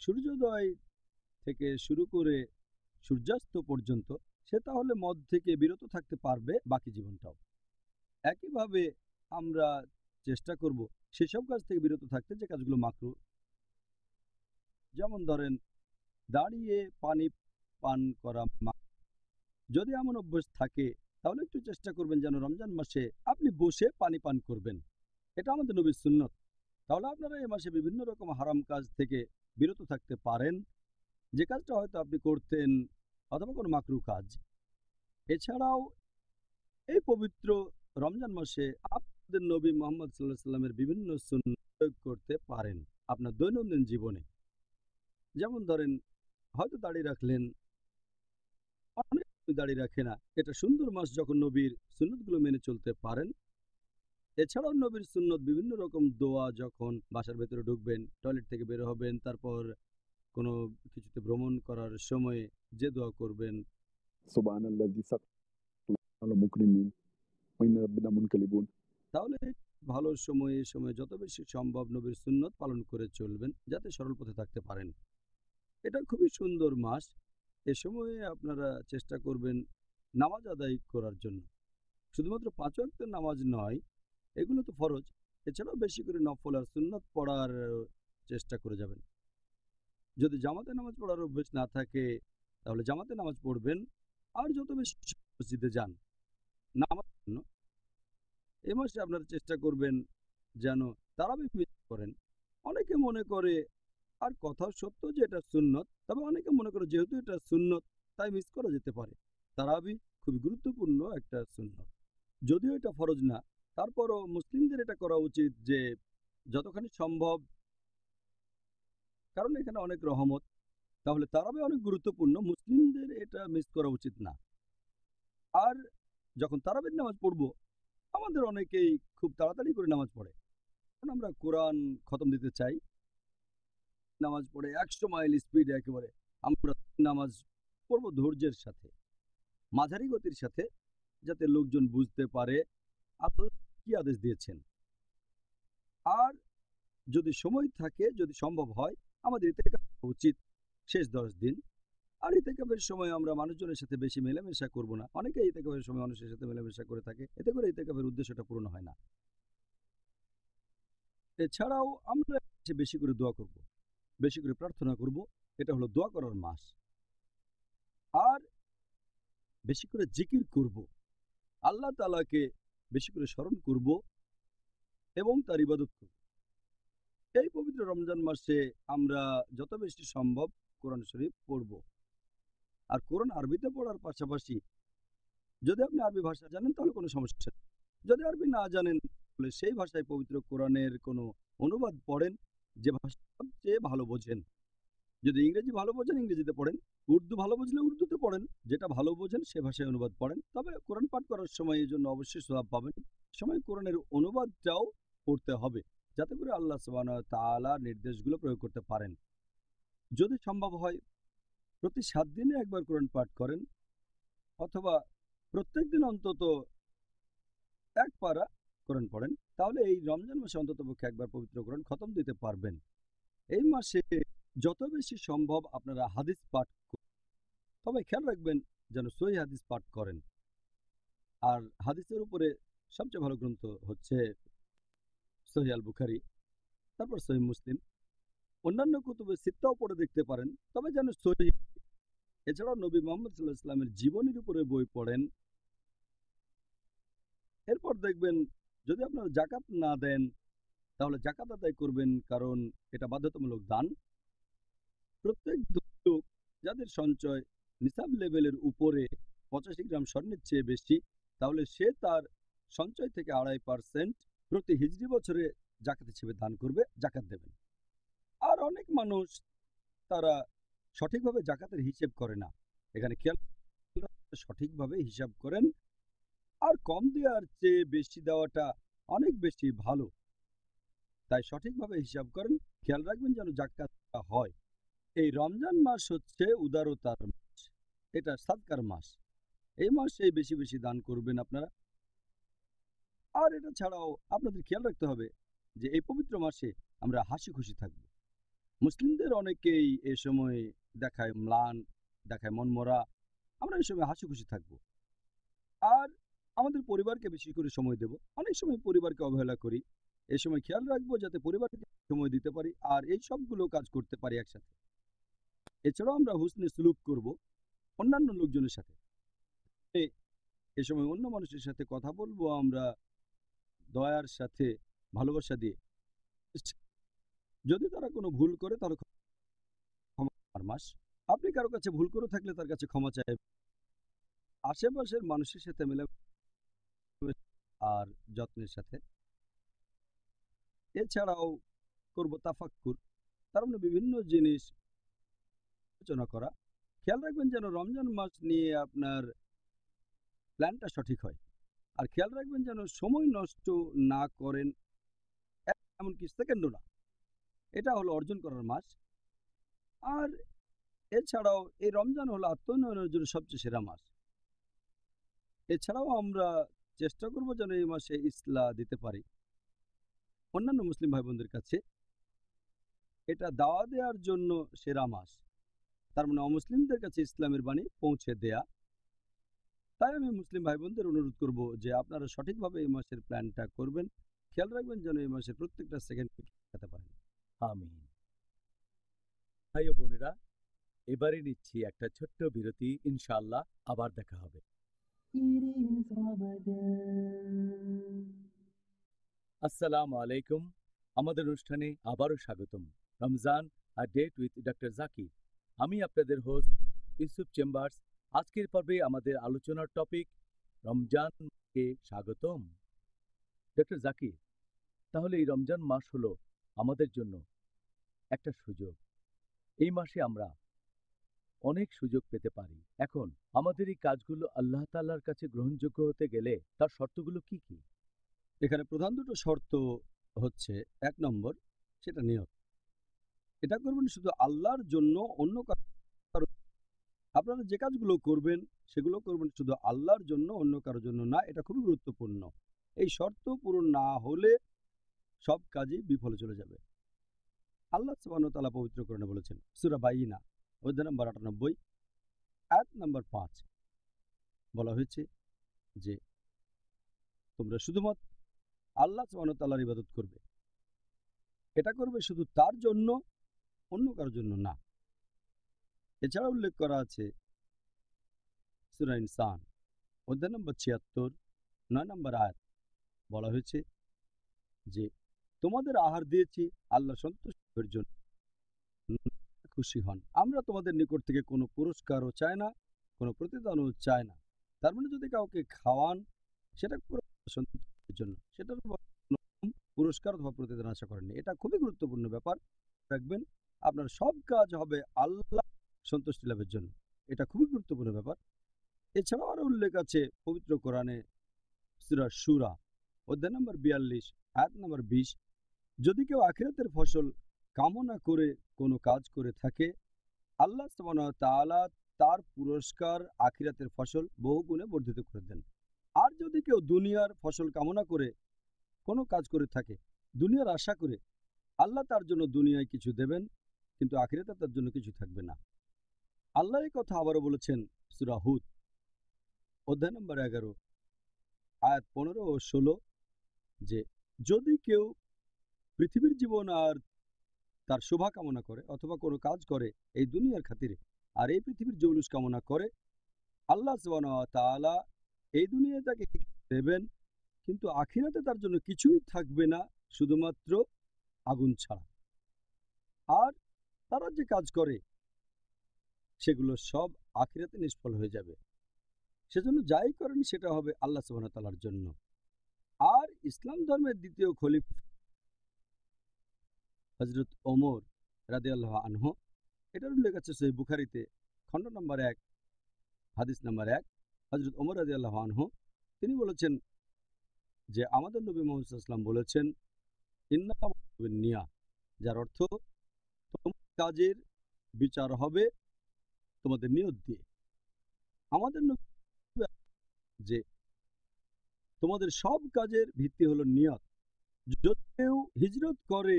সূর্যোদয় থেকে শুরু করে সূর্যাস্ত পর্যন্ত, সে তাহলে মদ থেকে বিরত থাকতে পারবে বাকি জীবনটাও। একইভাবে আমরা চেষ্টা করব সেসব কাজ থেকে বিরত থাকতে যে কাজগুলো মাকরু। যেমন ধরেন দাঁড়িয়ে পানি পান করা। যদি এমন অভ্যাস থাকে তাহলে একটু চেষ্টা করবেন যেন রমজান মাসে আপনি বসে পানি পান করবেন। এটা আমাদের নবীর সুন্নত। তাহলে আপনারা এই মাসে বিভিন্ন রকম হারাম কাজ থেকে বিরত থাকতে পারেন, যে কাজটা হয়তো আপনি করতেন, অথবা কোনো মাকরু কাজ। এছাড়াও এই পবিত্র রমজান মাসে আপনাদের নবী মুহাম্মদ সাল্লাল্লাহু আলাইহি সাল্লামের বিভিন্ন সুন্নাত প্রয়োগ করতে পারেন আপনার দৈনন্দিন জীবনে। যেমন ধরেন হয়তো দাড়ি রাখলেন, অনেক দাড়ি রাখে না। এটা সুন্দর মাস যখন নবীর সুন্নতগুলো মেনে চলতে পারেন। এছাড়াও নবীর সুন্নত বিভিন্ন রকম দোয়া, যখন বাসার ভেতরে ঢুকবেন, টয়লেট থেকে বের হবেন, তারপর কোনো কিছুতে ভ্রমণ করার সময় যে দোয়া করবেন, সুবহানাল্লাযী সাক্কানা মুকরিমিন ওয়া ইন্না রাব্বিনা মুনকালিবুন। তাহলে ভালো সময়ে এই সময় যত বেশি সম্ভব নবীর সুন্নত পালন করে চলবেন, যাতে সরল পথে থাকতে পারেন। এটা খুবই সুন্দর মাস। এ সময়ে আপনারা চেষ্টা করবেন নামাজ আদায় করার জন্য। শুধুমাত্র ৫ ওয়াক্তের নামাজ নয়, এগুলো তো ফরজ। এছাড়াও বেশি করে নফল আর সুন্নত পড়ার চেষ্টা করে যাবেন। যদি জামাতে নামাজ পড়ার অভ্যেস না থাকে তাহলে জামাতে নামাজ পড়বেন। আর যত বেশি মসজিদে যান নামাজ জন্য, এই মাসে আপনারা চেষ্টা করবেন যেন তারাবিহ মিস করেন। অনেকে মনে করে, আর কথাও সত্য যে এটা সুন্নত, তবে অনেকে মনে করে যেহেতু এটা সুন্নত তাই মিস করা যেতে পারে। তারাবি খুবই গুরুত্বপূর্ণ একটা সুন্নত, যদিও এটা ফরজ না। তারপরও মুসলিমদের এটা করা উচিত যে যতখানি সম্ভব, কারণ এখানে অনেক রহমত। তাহলে তারাবি অনেক গুরুত্বপূর্ণ, মুসলিমদের এটা মিস করা উচিত না। আর যখন তারাবির নামাজ পড়ব, আমাদের অনেকেই খুব তাড়াতাড়ি করে নামাজ পড়ে, কারণ আমরা কোরআন খতম দিতে চাই। নামাজ পড়ে ১০০ মাইল স্পিডে একেবারে আমরা নামাজ পড়ব ধৈর্যের সাথে, মাঝারি গতির সাথে, যাতে লোকজন বুঝতে পারে আল্লাহ কি আদেশ দিয়েছেন। আর যদি সময় থাকে, যদি সম্ভব হয়, আমাদের ইতিকাফ উচিত শেষ 10 দিন। আর ইতিকাফের সময় আমরা মানুষজনের সাথে বেশি মেলামেশা করব না। অনেকে ইতিকাফের সময় মানুষের সাথে মেলামেশা করে থাকে, এতে করে ইতিকাফের উদ্দেশ্যটা পূর্ণ হয় না। এছাড়াও আমরা বেশি করে দোয়া করব, বেশি করে প্রার্থনা করব। এটা হলো দোয়া করার মাস। আর বেশি করে জিকির করব, আল্লাহ তাআলাকে বেশি করে স্মরণ করব এবং তার ইবাদত করব। এই পবিত্র রমজান মাসে আমরা যত বেশি সম্ভব কোরআন শরীফ পড়ব। আর কোরআন আরবিতে পড়ার পাশাপাশি যদি আপনি আরবি ভাষা জানেন তাহলে কোনো সমস্যা নেই। যদি আরবি না জানেন তাহলে সেই ভাষায় পবিত্র কোরআনের কোনো অনুবাদ পড়েন যে ভাষা সবচেয়ে ভালো বোঝেন। যদি ইংরেজি ভালো বোঝেন ইংরেজিতে পড়েন, উর্দু ভালো বুঝলে উর্দুতে পড়েন, যেটা ভালো বোঝেন সে ভাষায় অনুবাদ পড়েন। তবে কোরআন পাঠ করার সময় এই জন্য অবশ্যই সওয়াব পাবেন। সময় কোরআনের অনুবাদটাও পড়তে হবে যাতে করে আল্লাহ সুবহানাহু ওয়া তাআলার নির্দেশগুলো প্রয়োগ করতে পারেন। যদি সম্ভব হয় প্রতি 7 দিনে একবার কোরআন পাঠ করেন অথবা প্রত্যেক দিন অন্তত এক পারা কোরআন পড়েন, তাহলে এই রমজান মাসে অন্ততপক্ষে একবার পবিত্র কোরআন খতম দিতে পারবেন। এই মাসে যত বেশি সম্ভব আপনারা হাদিস পাঠ করুন, তবে খেয়াল রাখবেন যেন সহিহ হাদিস পাঠ করেন। আর হাদিসের উপরে সবচেয়ে ভালো গ্রন্থ হচ্ছে সহিহ আল বুখারী, তারপর সহিহ মুসলিম। অন্যান্য কুতুবে সিত্তাও পড়ে দেখতে পারেন, তবে যেন সহিহ। এছাড়াও নবী মুহাম্মদ সাল্লাল্লাহু আলাইহি ওয়াসাল্লামের জীবনীর উপরে বই পড়েন। এরপর দেখবেন যদি আপনারা জাকাত না দেন তাহলে জাকাত আদায় করবেন, কারণ এটা বাধ্যতামূলক দান। প্রত্যেক লোক যাদের সঞ্চয় নিসাব লেভেলের উপরে 85 গ্রাম স্বর্ণের চেয়ে বেশি, তাহলে সে তার সঞ্চয় থেকে 2.5% প্রতি হিজরি বছরে জাকাত হিসেবে দান করবে, জাকাত দেবেন। আর অনেক মানুষ তারা সঠিকভাবে জাকাতের হিসেব করে না। এখানে খেয়াল সঠিকভাবে হিসাব করেন, আর কম দেওয়ার চেয়ে বেশি দেওয়াটা অনেক বেশি ভালো। তাই সঠিকভাবে হিসাব করেন, খেয়াল রাখবেন যেন জাকাত হয়। এই রমজান মাস হচ্ছে উদারতার মাস, এটা সাদকার মাস। এই মাসে বেশি বেশি দান করবেন আপনারা। আর এটা ছাড়াও আপনাদের খেয়াল রাখতে হবে যে এই পবিত্র মাসে আমরা হাসি খুশি থাকব। মুসলিমদের অনেকেই এ সময় দেখায় ম্লান, দেখায় মনমরা। আমরা এই সময় হাসি খুশি থাকব। আর আমাদের পরিবারকে বেশি করে সময় দেব। অনেক সময় পরিবারকে অবহেলা করি, এই সময় খেয়াল রাখবো যাতে পরিবারকে সময় দিতে পারি আর এই সবগুলো কাজ করতে পারি একসাথে। এছাড়াও আমরা হুসনে সুলুক করব অন্যান্য লোকজনের সাথে। এ সময় অন্য মানুষের সাথে কথা বলবো আমরা দয়ার সাথে, ভালোবাসা দিয়ে। যদি তারা কোনো ভুল করে তাহলে ক্ষমার মাস। আপনি কারো কাছে ভুল করে থাকলে তার কাছে ক্ষমা চাই। আশেপাশের মানুষের সাথে মেলে আর যত্নের সাথে। এছাড়াও করব তাফাক্কুর, তার মানে বিভিন্ন জিনিস আলোচনা করা। খেয়াল রাখবেন যেন রমজান মাস নিয়ে আপনার প্ল্যানটা সঠিক হয়। আর খেয়াল রাখবেন যেন সময় নষ্ট না করেন, এমনকি সেকেন্ডও না। এটা হলো অর্জন করার মাস। আর এছাড়াও এই রমজান হলো আত্মোন্নয়নের জন্য সবচেয়ে সেরা মাস। এছাড়াও আমরা চেষ্টা করব যেন এই মাসে ইসলাহ দিতে পারি অন্যান্য মুসলিম ভাই বোনদের কাছে। এটা দাওয়া দেওয়ার জন্য সেরা মাস, তার মানে অমুসলিমদের কাছে ইসলামের বাণী পৌঁছে দেয়া। তাই আমি মুসলিম ভাই বোনদের অনুরোধ করব যে আপনারা সঠিকভাবে এই মাসের প্ল্যানটা করবেন। খেয়াল রাখবেন যেন এই মাসের প্রত্যেকটা সেকেন্ড খেতে পারেন। আমিন। ভাই ও বোনেরা, এবারে নিচ্ছি একটা ছোট্ট বিরতি। ইনশাআল্লাহ আবার দেখা হবে। It is Ramadan. আসসালামু আলাইকুম। আমাদের অনুষ্ঠানে আবারও স্বাগতম। রমজান আর ডেট উইথ ডক্টর জাকির। আমি আপনাদের হোস্ট ইউসুফ চেম্বার্স। আজকের পর্বে আমাদের আলোচনার টপিক রমজানকে স্বাগতম। ডক্টর জাকির, তাহলে এই রমজান মাস হলো আমাদের জন্য একটা সুযোগ। এই মাসে আমরা অনেক সুযোগ পেতে পারি। এখন আমাদের এই কাজগুলো আল্লাহ তাআলার কাছে গ্রহণযোগ্য হতে গেলে তার শর্তগুলো কি কি? এখানে প্রধান দুটো শর্ত হচ্ছে, 1 নম্বর সেটা নিয়ত। এটা করবেন শুধু আল্লাহর জন্য, অন্য কারো। আপনারা যে কাজগুলো করবেন সেগুলো করবেন শুধু আল্লাহর জন্য, অন্য কারোর জন্য না। এটা খুবই গুরুত্বপূর্ণ। এই শর্ত পূরণ না হলে সব কাজই বিফলে চলে যাবে। আল্লাহ সুবহানাহু ওয়া তাআলা পবিত্র কোরআনে বলেছেন, সূরা বাইয়িনা অধ্যায় নম্বর 98 আয়াত নম্বর 5 বলা হয়েছে যে তোমরা শুধুমাত্র আল্লাহ সুবহানাহু ওয়া তাআলার ইবাদত করবে। এটা করবে শুধু তার জন্য, অন্য কারোর জন্য না। এছাড়া উল্লেখ করা আছে সূরা ইনসান অধ্যায় নম্বর 76 9 নম্বর আয়াত, বলা হয়েছে যে তোমাদের আহার দিয়েছি আল্লাহ সন্তুষ্টির জন্য, খুশি হন। আমরা তোমাদের নিকট থেকে কোনো পুরস্কারও চাই না, কোনো প্রতিদানও চাই না। তার মানে যদি কাউকে খাওয়ান সেটা সন্তুষ্টির জন্য, সেটার উপর কোনো পুরস্কার অথবা প্রতিদান আশা করেননি। এটা খুবই গুরুত্বপূর্ণ ব্যাপার, রাখবেন। আপনার সব কাজ হবে আল্লাহ সন্তুষ্টি লাভের জন্য, এটা খুবই গুরুত্বপূর্ণ ব্যাপার। এছাড়াও আরো উল্লেখ আছে পবিত্র কোরআনে সূরা শূরা অধ্যায় নম্বর 42 আয়াত নম্বর 20, যদি কেউ আখিরাতের ফসল কামনা করে কোনো কাজ করে থাকে, আল্লাহ সুবহানাহু ওয়া তাআলা তার পুরস্কার আখিরাতের ফসল বহুগুণে বর্ধিত করে দেন। আর যদি কেউ দুনিয়ার ফসল কামনা করে কোনো কাজ করে থাকে, দুনিয়ার আশা করে, আল্লাহ তার জন্য দুনিয়ায় কিছু দেবেন, কিন্তু আখিরাতে তার জন্য কিছু থাকবে না। আল্লাহ এই কথা আবারও বলেছেন সূরা হুদ অধ্যায় নম্বর 11 আয়াত 15 ও 16, যে যদি কেউ পৃথিবীর জীবন আর তার শোভা কামনা করে অথবা কোনো কাজ করে এই দুনিয়ার খাতিরে, আর এই পৃথিবীর জৌলুস কামনা করে, আল্লাহ সুবহানাহু ওয়া তাআলা এই দুনিয়ায় তাকে দেবেন, কিন্তু আখিরাতে তার জন্য কিছুই থাকবে না, শুধুমাত্র আগুন ছাড়া। আর তারা যে কাজ করে সেগুলো সব আখিরাতে নিষ্ফল হয়ে যাবে। সেজন্য যাই করেন সেটা হবে আল্লাহ সুবহানাহু ওয়া তাআলার জন্য। আর ইসলাম ধর্মের দ্বিতীয় খলিফা হযরত ওমর রাদিয়াল্লাহু আনহু, এটার উল্লেখ আছে সহিহ বুখারীতে খণ্ড নম্বর 1 হাদিস নম্বর 1। হযরত ওমর রাদিয়াল্লাহু আনহু তিনি বলেছেন যে আমাদের নবী মুহাম্মদ সাল্লাল্লাহু আলাইহি ওয়াসাল্লাম বলেছেন, ইন্নামা বিন-নিয়া, যার অর্থ তোমার কাজের বিচার হবে তোমাদের নিয়ত দিয়ে। আমাদের নবী যে তোমাদের সব কাজের ভিত্তি হলো নিয়ত। যদি কেউ হিজরত করে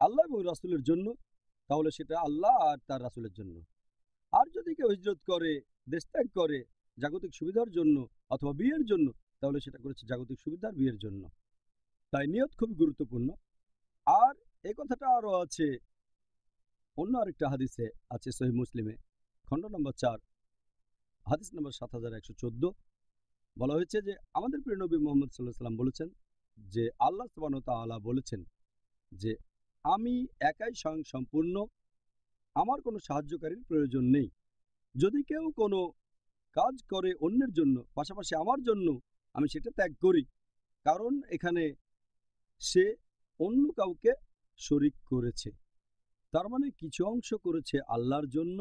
আল্লাহ এবং রাসূলের জন্য, তাহলে সেটা আল্লাহ আর তার রাসূলের জন্য। আর যদি কেউ হিজরত করে, দেশ ত্যাগ করে জাগতিক সুবিধার জন্য অথবা বিয়ের জন্য, তাহলে সেটা করেছে জাগতিক সুবিধার বিয়ের জন্য। তাই নিয়ত খুবই গুরুত্বপূর্ণ। আর এই কথাটা আরও আছে অন্য আরেকটা হাদিসে, আছে সহিহ মুসলিমে খণ্ড নম্বর 4 হাদিস নম্বর 7114, বলা হয়েছে যে আমাদের প্রিয় নবী মুহাম্মদ সাল্লাল্লাহু আলাইহি ওয়াসাল্লাম বলেছেন যে আল্লাহ সুবহানাহু ওয়া তাআলা বলেছেন যে আমি একাই স্বয়ংসম্পূর্ণ, আমার কোনো সাহায্যকারীর প্রয়োজন নেই। যদি কেউ কোনো কাজ করে অন্যের জন্য পাশাপাশি আমার জন্য, আমি সেটা ত্যাগ করি, কারণ এখানে সে অন্য কাউকে শরীক করেছে। তার মানে কিছু অংশ করেছে আল্লাহর জন্য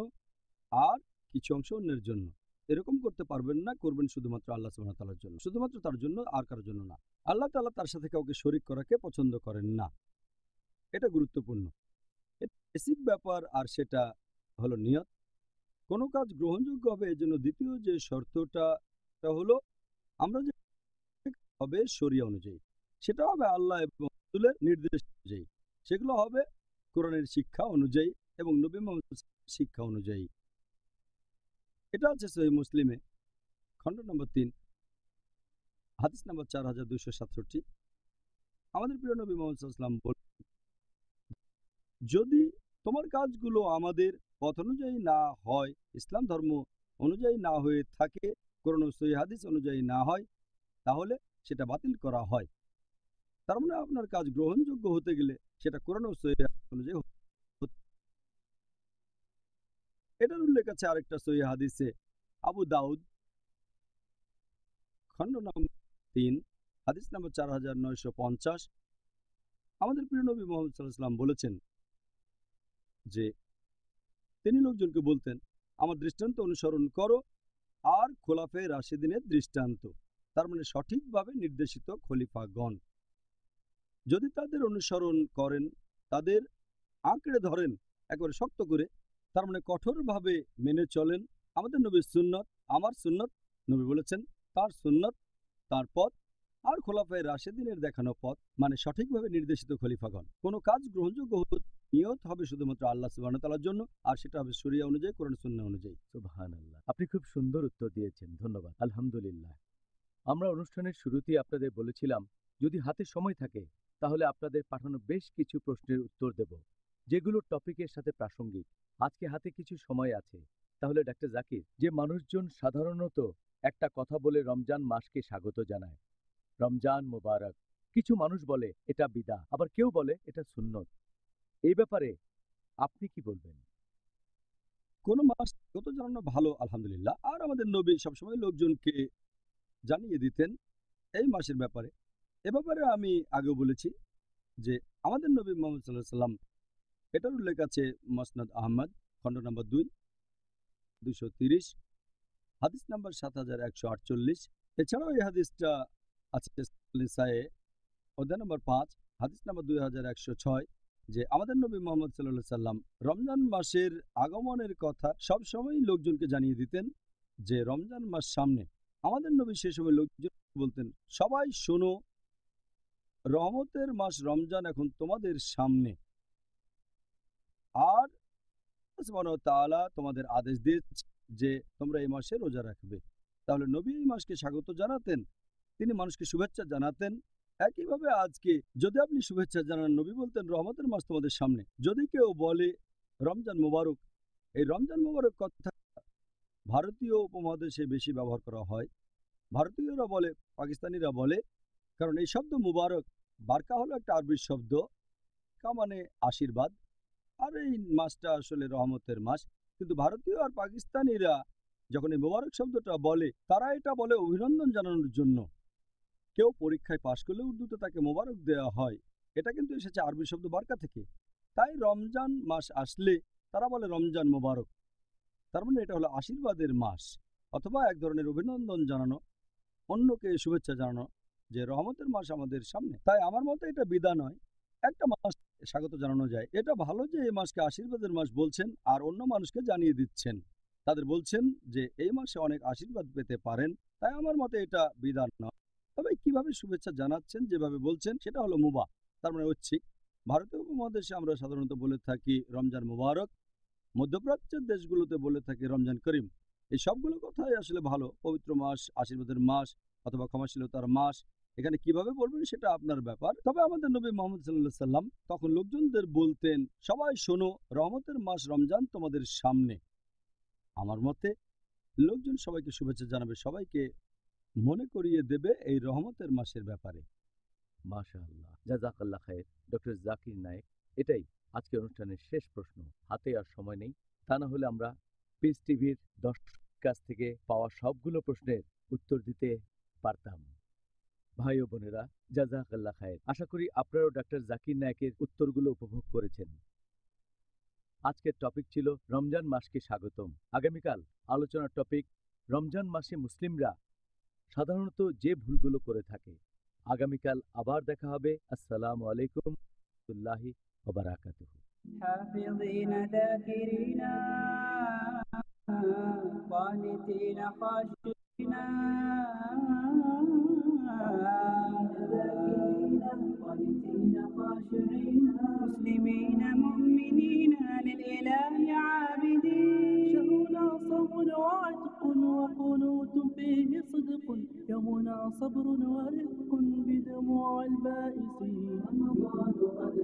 আর কিছু অংশ অন্যের জন্য। এরকম করতে পারবেন না, করবেন শুধুমাত্র আল্লাহ সুবহানাহু ওয়া তাআলার জন্য, শুধুমাত্র তার জন্য, আর কারোর জন্য না। আল্লাহ তাআলা তার সাথে কাউকে শরীক করাকে পছন্দ করেন না। এটা গুরুত্বপূর্ণ, এটা বেসিক ব্যাপার। আর সেটা হলো নিয়ত। কোনো কাজ গ্রহণযোগ্য হবে এর জন্য দ্বিতীয় যে শর্তটা হলো আমরা যে হবে শরিয়া অনুযায়ী, সেটা হবে আল্লাহ এবং রাসূলের নির্দেশ অনুযায়ী, সেগুলো হবে কোরআনের শিক্ষা অনুযায়ী এবং নবী মুহাম্মদের শিক্ষা অনুযায়ী। এটা আছে সহিহ মুসলিমে খণ্ড নম্বর 3 হাদিস নম্বর 4267। আমাদের প্রিয় নবী মুহাম্মদ সাল্লাল্লাহু আলাইহি ওয়াসাল্লাম বলেন, যদি তোমার কাজগুলো আমাদের পথ অনুযায়ী না হয়, ইসলাম ধর্ম অনুযায়ী না হয়ে থাকে, কোরআন ও সহিহ হাদিস অনুযায়ী না হয়, তাহলে সেটা বাতিল করা হয়। তার মানে আপনার কাজ গ্রহণযোগ্য হতে গেলে সেটা কোরআন ও সহিহ হাদিস অনুযায়ী এটার উল্লেখ আছে আরেকটা সহিহ হাদিসে আবু দাউদ খণ্ড নম্বর 3 হাদিস নম্বর 4950। আমাদের প্রিয় নবী মুহাম্মদ সাল্লাল্লাহু আলাইহি ওয়াসাল্লাম বলেছেন যে তিনি লোকজনকে বলতেন, আমার দৃষ্টান্ত অনুসরণ করো আর খোলাফায়ে রাশিদিনের দৃষ্টান্ত, তার মানে সঠিকভাবে নির্দেশিত খলিফাগণ, যদি তাদের অনুসরণ করেন, তাদের আঁকড়ে ধরেন একেবারে শক্ত করে, তার মানে কঠোরভাবে মেনে চলেন আমাদের নবীর সুন্নত, আমার সুন্নত, নবী বলেছেন তার সুন্নত, তার পথ, আর খোলাফায়ে রাশিদিনের দেখানো পথ, মানে সঠিকভাবে নির্দেশিত খলিফাগণ। কোনো কাজ গ্রহণযোগ্য নিয়ত হবে শুধুমাত্র আল্লাহ সুবহানাহু ওয়া তাআলার জন্য, আর সেটা হবে শরিয়া অনুযায়ী, কোরআন সুন্নাহ অনুযায়ী। সুবহানাল্লাহ, আপনি খুব সুন্দর উত্তর দিয়েছেন, ধন্যবাদ। আলহামদুলিল্লাহ। আমরা অনুষ্ঠানের শুরুতেই আপনাদের বলেছিলাম যদি হাতে সময় থাকে তাহলে আপনাদের পাঠানো বেশ কিছু প্রশ্নের উত্তর দেব, যেগুলো টপিকের সাথে প্রাসঙ্গিক। আজকে হাতে কিছু সময় আছে, তাহলে ডাক্তার জাকির, যে মানুষজন সাধারণত একটা কথা বলে রমজান মাসকে স্বাগত জানায়, রমজান মোবারক, কিছু মানুষ বলে এটা বিদা, আবার কেউ বলে এটা সুন্নত, এই ব্যাপারে আপনি কি বলবেন? কোনো মাস কত জানানো ভালো আলহামদুলিল্লাহ। আর আমাদের নবী সবসময় লোকজনকে জানিয়ে দিতেন এই মাসের ব্যাপারে। এ ব্যাপারে আমি আগেও বলেছি যে আমাদের নবী মোহাম্মদ সাল্লাহ সাল্লাম, এটার উল্লেখ আছে মসনাদ আহমদ খণ্ড নম্বর 230, হাদিস নাম্বার 7148। এছাড়াও এই হাদিসটা আছে নিসায়ে অধ্যায় নম্বর 5, হাদিস নাম্বার 2106, যে আমাদের নবী মোহাম্মদ সাল্লাল্লাহু সাল্লাম রমজান মাসের আগমনের কথা সবসময় লোকজনকে জানিয়ে দিতেন যে রমজান মাস সামনে। আমাদের নবী সে সময় লোকজন বলতেন, সবাই শোনো, রহমতের মাস রমজান এখন তোমাদের সামনে, আর আল্লাহ সুবহানাহু ওয়া তাআলা তোমাদের আদেশ দিয়েছে যে তোমরা এই মাসে রোজা রাখবে। তাহলে নবী এই মাসকে স্বাগত জানাতেন, তিনি মানুষকে শুভেচ্ছা জানাতেন। একইভাবে আজকে যদি আপনি শুভেচ্ছা জানান, নবী বলতেন রহমতের মাস তোমাদের সামনে। যদি কেউ বলে রমজান মোবারক, এই রমজান মোবারক কথা ভারতীয় উপমহাদেশে বেশি ব্যবহার করা হয়। ভারতীয়রা বলে, পাকিস্তানিরা বলে, কারণ এই শব্দ মুবারক, বারকা হলো একটা আরবি শব্দ, কা মানে আশীর্বাদ, আর এই মাসটা আসলে রহমতের মাস। কিন্তু ভারতীয় আর পাকিস্তানিরা যখন এই মোবারক শব্দটা বলে, তারা এটা বলে অভিনন্দন জানানোর জন্য। কেউ পরীক্ষায় পাশ করলে উর্দুতে তাকে মোবারক দেওয়া হয়, এটা কিন্তু এসেছে আরবি শব্দ বারকা থেকে। তাই রমজান মাস আসলে তারা বলে রমজান মোবারক, তার মানে এটা হলো আশীর্বাদের মাস, অথবা এক ধরনের অভিনন্দন জানানো, অন্যকে শুভেচ্ছা জানানো যে রহমতের মাস আমাদের সামনে। তাই আমার মতে এটা বিদা নয়, একটা মাস স্বাগত জানানো যায়। এটা ভালো যে এই মাসকে আশীর্বাদের মাস বলছেন আর অন্য মানুষকে জানিয়ে দিচ্ছেন, তাদের বলছেন যে এই মাসে অনেক আশীর্বাদ পেতে পারেন। তাই আমার মতে এটা বিধান নয়। তবে কিভাবে শুভেচ্ছা জানাচ্ছেন, যেভাবে বলছেন, সেটা হলো মুবাহ, তার মানে ঐচ্ছিক। ভারতীয় উপমহাদেশে আমরা সাধারণত বলে থাকি রমজান মুবারক, মধ্যপ্রাচ্যের দেশগুলোতে বলে থাকি রমজান করিম। এই সবগুলো কথাই আসলে ভালো। পবিত্র মাস, আশীর্বাদের মাস অথবা ক্ষমাশীলতার মাস, এখানে কিভাবে বলবেন সেটা আপনার ব্যাপার। তবে আমাদের নবী মোহাম্মদ সাল্লাল্লাহু সাল্লাম তখন লোকজনদের বলতেন, সবাই শোনো, রহমতের মাস রমজান তোমাদের সামনে। আমার মতে লোকজন সবাইকে শুভেচ্ছা জানাবে, সবাইকে মনে করিয়ে দেবে এই রহমতের মাসের ব্যাপারে। মাশাআল্লাহ, জাযাকাল্লাহ খায়ের ডক্টর জাকির নায়েক। এটাই আজকে অনুষ্ঠানের শেষ প্রশ্ন। হাতে আর সময় নেই, তা না হলে আমরা পিস টিভির দর্শকের কাছ থেকে পাওয়া সবগুলো প্রশ্নের উত্তর দিতে পারতাম। ভাই ও বোনেরা, জাযাকাল্লাহ খায়ের। আশা করি আপনারাও ডক্টর জাকির নায়েকের উত্তরগুলো উপভোগ করেছেন। আজকের টপিক ছিল রমজান মাসকে স্বাগতম। আগামীকাল আলোচনার টপিক রমজান মাসে মুসলিমরা সাধারণত যে ভুলগুলো করে থাকে। আগামীকাল আবার দেখা হবে। আসসালামু আলাইকুম ওয়া রাহমাতুল্লাহি ওয়া বারাকাতুহু। حافظين ذاكرين قانتين خاشعين مسلمين مؤمنين للإله عابدين شهرنا صوم وعتق وقنوت فيه صدق يومنا صبر ورفق بدموع البائسين رمضان قد